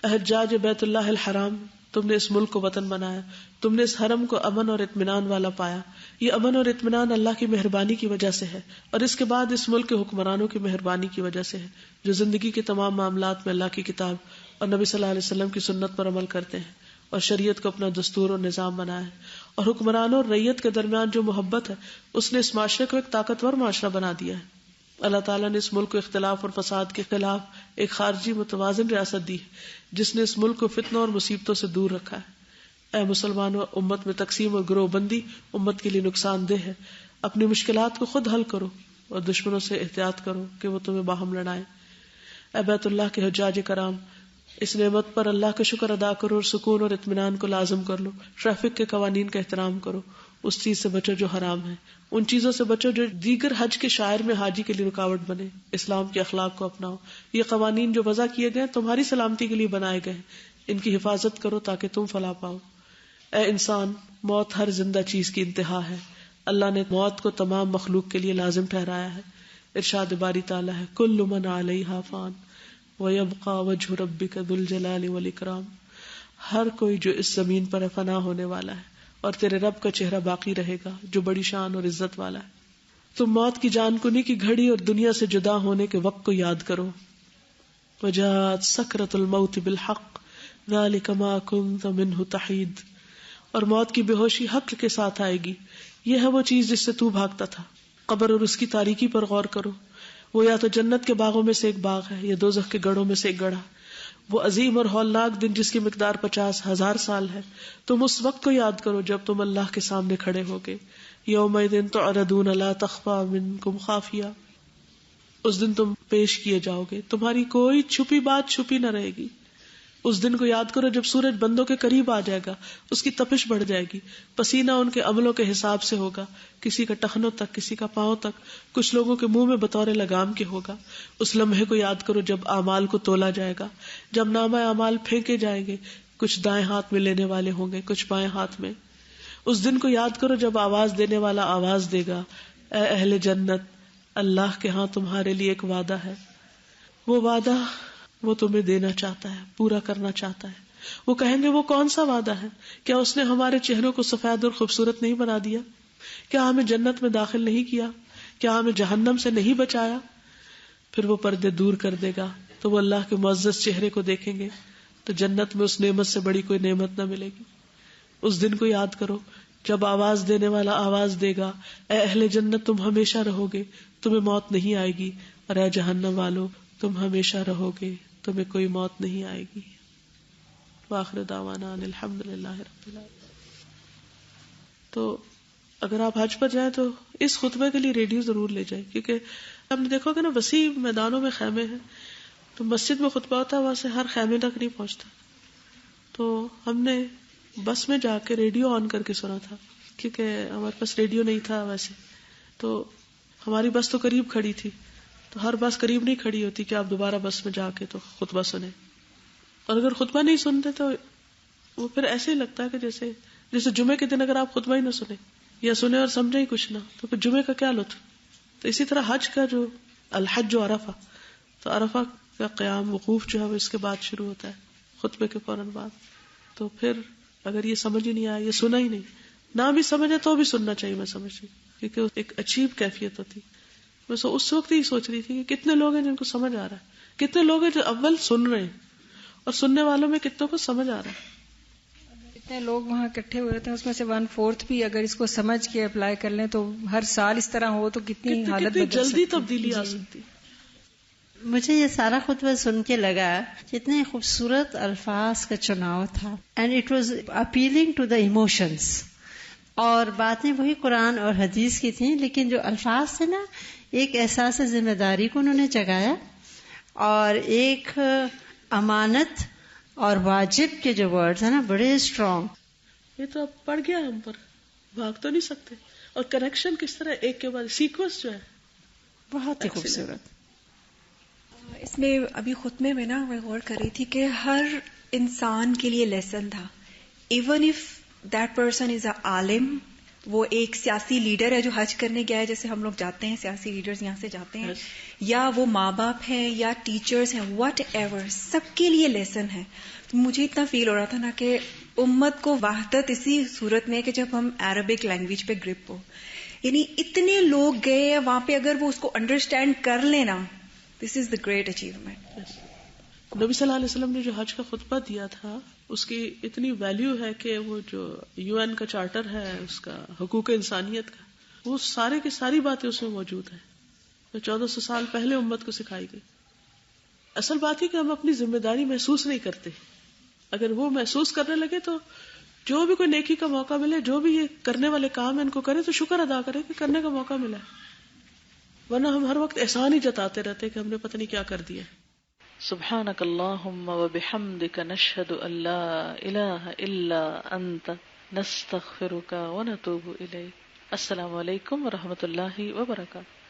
حجاج بیت اللہ الحرام، تم نے اس ملک کو وطن بنایا، تم نے اس حرم کو امن اور اطمینان والا پایا۔ یہ امن اور اطمینان اللہ کی مہربانی کی وجہ سے ہے، اور اس کے بعد اس ملک کے حکمرانوں کی مہربانی کی وجہ سے ہے، جو زندگی کے تمام معاملات میں اللہ کی کتاب اور نبی صلی اللہ علیہ وسلم کی سنت پر عمل کرتے ہیں اور شریعت کو اپنا دستور اور نظام بنایا ہے۔ اور حکمرانوں اور رعیت کے درمیان جو محبت ہے، اس نے اس معاشرے کو ایک طاقتور معاشرہ بنا دیا ہے۔ اللہ تعالیٰ نے اس ملک کو اختلاف اور فساد کے خلاف ایک خارجی متوازن ریاست دی ہے، جس نے اس ملک کو فتنوں اور مصیبتوں سے دور رکھا ہے۔ اے مسلمانوں، امت میں تقسیم اور گروہ بندی امت کے لیے نقصان دہ ہے۔ اپنی مشکلات کو خود حل کرو اور دشمنوں سے احتیاط کرو کہ وہ تمہیں باہم لڑائیں۔ اے بیت اللہ کے حجاج کرام، اس نعمت پر اللہ کا شکر ادا کرو اور سکون اور اطمینان کو لازم کر لو۔ ٹریفک کے قوانین کا احترام کرو، اس چیز سے بچو جو حرام ہے، ان چیزوں سے بچو جو دیگر حج کے شاعر میں حاجی کے لیے رکاوٹ بنے۔ اسلام کے اخلاق کو اپناؤ۔ یہ قوانین جو وضع کیے گئے تمہاری سلامتی کے لیے بنائے گئے، ان کی حفاظت کرو تاکہ تم فلاح پاؤ۔ اے انسان، موت ہر زندہ چیز کی انتہا ہے۔ اللہ نے موت کو تمام مخلوق کے لیے لازم ٹھہرایا ہے۔ ارشاد باری تعالیٰ ہے، کل من علیہا فان وَيَبْقَى وَجْهُ رَبِّكَ ذُو الْجَلَالِ وَالْإِكْرَامِ۔ ہر کوئی جو اس زمین پر فنا ہونے والا ہے، اور تیرے رب کا چہرہ باقی رہے گا جو بڑی شان اور عزت والا ہے۔ تم موت کی جان کنی کی گھڑی اور دنیا سے جدا ہونے کے وقت کو یاد کرو۔ وَجَاءَتْ سَكْرَةُ الْمَوْتِ بِالْحَقِّ ذَلِكَ مَا كُنْتَ مِنْهُ تَحِيدُ۔ اور موت کی بے ہوشی حق کے ساتھ آئے گی، یہ ہے وہ چیز جس سے تو بھاگتا تھا۔ قبر اور اس کی تاریکی پر غور کرو، وہ یا تو جنت کے باغوں میں سے ایک باغ ہے یا دوزخ کے گڑھوں میں سے ایک گڑھا۔ وہ عظیم اور ہولناک دن جس کی مقدار 50,000 سال ہے، تم اس وقت کو یاد کرو جب تم اللہ کے سامنے کھڑے ہوگے۔ یومئذ تعرضون لا تخفی منکم خافیہ، اس دن تم پیش کیے جاؤ گے، تمہاری کوئی چھپی بات چھپی نہ رہے گی۔ اس دن کو یاد کرو جب سورج بندوں کے قریب آ جائے گا، اس کی تپش بڑھ جائے گی، پسینہ ان کے عملوں کے حساب سے ہوگا، کسی کا ٹخنوں تک، کسی کا پاؤں تک، کچھ لوگوں کے منہ میں بطور لگام کے ہوگا۔ اس لمحے کو یاد کرو جب اعمال کو تولا جائے گا، جب نامہ اعمال پھینکے جائیں گے، کچھ دائیں ہاتھ میں لینے والے ہوں گے، کچھ بائیں ہاتھ میں۔ اس دن کو یاد کرو جب آواز دینے والا آواز دے گا، اے اہل جنت، اللہ کے ہاں تمہارے لیے ایک وعدہ ہے، وہ وعدہ وہ تمہیں دینا چاہتا ہے، پورا کرنا چاہتا ہے۔ وہ کہیں گے وہ کون سا وعدہ ہے؟ کیا اس نے ہمارے چہروں کو سفید اور خوبصورت نہیں بنا دیا؟ کیا ہمیں جنت میں داخل نہیں کیا؟ کیا ہمیں جہنم سے نہیں بچایا؟ پھر وہ پردے دور کر دے گا تو وہ اللہ کے معزز چہرے کو دیکھیں گے، تو جنت میں اس نعمت سے بڑی کوئی نعمت نہ ملے گی۔ اس دن کو یاد کرو جب آواز دینے والا آواز دے گا، اے اہل جنت تم ہمیشہ رہو گے، تمہیں موت نہیں آئے گی، اور اے جہنم والو تم ہمیشہ رہو گے، تمہیں کوئی موت نہیں آئے گی۔ وآخر دعوانا ان الحمدللہ رب العالمین۔ تو اگر آپ حج پر جائیں تو اس خطبے کے لیے ریڈیو ضرور لے جائیں، کیونکہ ہم نے دیکھو گے نا وسیع میدانوں میں خیمے ہیں، تو مسجد میں خطبہ ہوتا ہے وہاں سے ہر خیمے تک نہیں پہنچتا، تو ہم نے بس میں جا کے ریڈیو آن کر کے سنا تھا، کیونکہ ہمارے پاس ریڈیو نہیں تھا ویسے، تو ہماری بس تو قریب کھڑی تھی، تو ہر بس قریب نہیں کھڑی ہوتی کہ آپ دوبارہ بس میں جا کے تو خطبہ سنیں، اور اگر خطبہ نہیں سنتے تو وہ پھر ایسے ہی لگتا ہے کہ جیسے جمعے کے دن اگر آپ خطبہ ہی نہ سنیں یا سنیں اور سمجھیں ہی کچھ نہ، تو پھر جمعے کا کیا لطف۔ تو اسی طرح حج کا جو الحج و عرفہ، تو عرفہ کا قیام وقوف جو ہے وہ اس کے بعد شروع ہوتا ہے، خطبے کے فوراً بعد۔ تو پھر اگر یہ سمجھ ہی نہیں آیا، یہ سنا ہی نہیں، نہ بھی سمجھے تو بھی سننا چاہیے، میں سمجھتی کیونکہ ایک عجیب کیفیت ہوتی۔ میں اس وقت ہی سوچ رہی تھی کہ کتنے لوگ ہیں جن کو سمجھ آ رہا ہے، کتنے لوگ ہیں جو اول سن رہے ہیں، اور سننے والوں میں کتنوں کو سمجھ آ رہا ہے۔ اتنے لوگ وہاں اکٹھے ہوئے تھے، اس میں سے 1/4 بھی اگر اس کو سمجھ کے اپلائی کر لیں تو ہر سال اس طرح ہو تو کتنی حالت بدل سکتی، جلدی تبدیلی آ سکتی۔ مجھے یہ سارا خطبہ سن کے لگا جتنے خوبصورت الفاظ کا چناؤ تھا، and it was appealing to the emotions, اور باتیں وہی قرآن اور حدیث کی تھیں، لیکن جو الفاظ تھے نا ایک احساس ذمہ داری کو انہوں نے جگایا، اور ایک امانت اور واجب کے جو ورڈز ہیں نا بڑے اسٹرانگ۔ یہ تو اب پڑ گیا ہم پر، بھاگ تو نہیں سکتے، اور کنیکشن کس طرح ایک کے بعد سیکوینس جو ہے بہت ہی خوبصورت۔ اس میں ابھی خطبے میں نا میں غور کر رہی تھی کہ ہر انسان کے لیے لیسن تھا، even if that person is a عالم، وہ ایک سیاسی لیڈر ہے جو حج کرنے گیا ہے، جیسے ہم لوگ جاتے ہیں سیاسی لیڈرز یہاں سے جاتے ہیں، یا وہ ماں باپ ہیں یا ٹیچرز ہیں، واٹ ایور، سب کے لیے لیسن ہے۔ تو مجھے اتنا فیل ہو رہا تھا نا کہ امت کو وحدت اسی صورت میں ہے کہ جب ہم عربک لینگویج پہ گرپ ہو، یعنی اتنے لوگ گئے ہیں وہاں پہ، اگر وہ اس کو انڈرسٹینڈ کر لینا، دس از دا گریٹ اچیومنٹ۔ نبی صلی اللہ علیہ وسلم نے جو حج کا خطبہ دیا تھا اس کی اتنی ویلیو ہے کہ وہ جو UN کا چارٹر ہے اس کا حقوق انسانیت کا، وہ سارے کی ساری باتیں اس میں موجود ہیں جو 1400 سال پہلے امت کو سکھائی گئی۔ اصل بات ہے کہ ہم اپنی ذمہ داری محسوس نہیں کرتے، اگر وہ محسوس کرنے لگے تو جو بھی کوئی نیکی کا موقع ملے، جو بھی یہ کرنے والے کام ہیں ان کو کریں تو شکر ادا کریں کہ کرنے کا موقع ملا ہے، ورنہ ہم ہر وقت احسان ہی جتاتے رہتے کہ ہم نے پتہ نہیں کیا کر دیا۔ سبحانک اللہم وبحمدک نشہد ان لا الہ الا انت نستغفرک ونتوب الیک۔ السلام علیکم ورحمۃ اللہ وبرکاتہ۔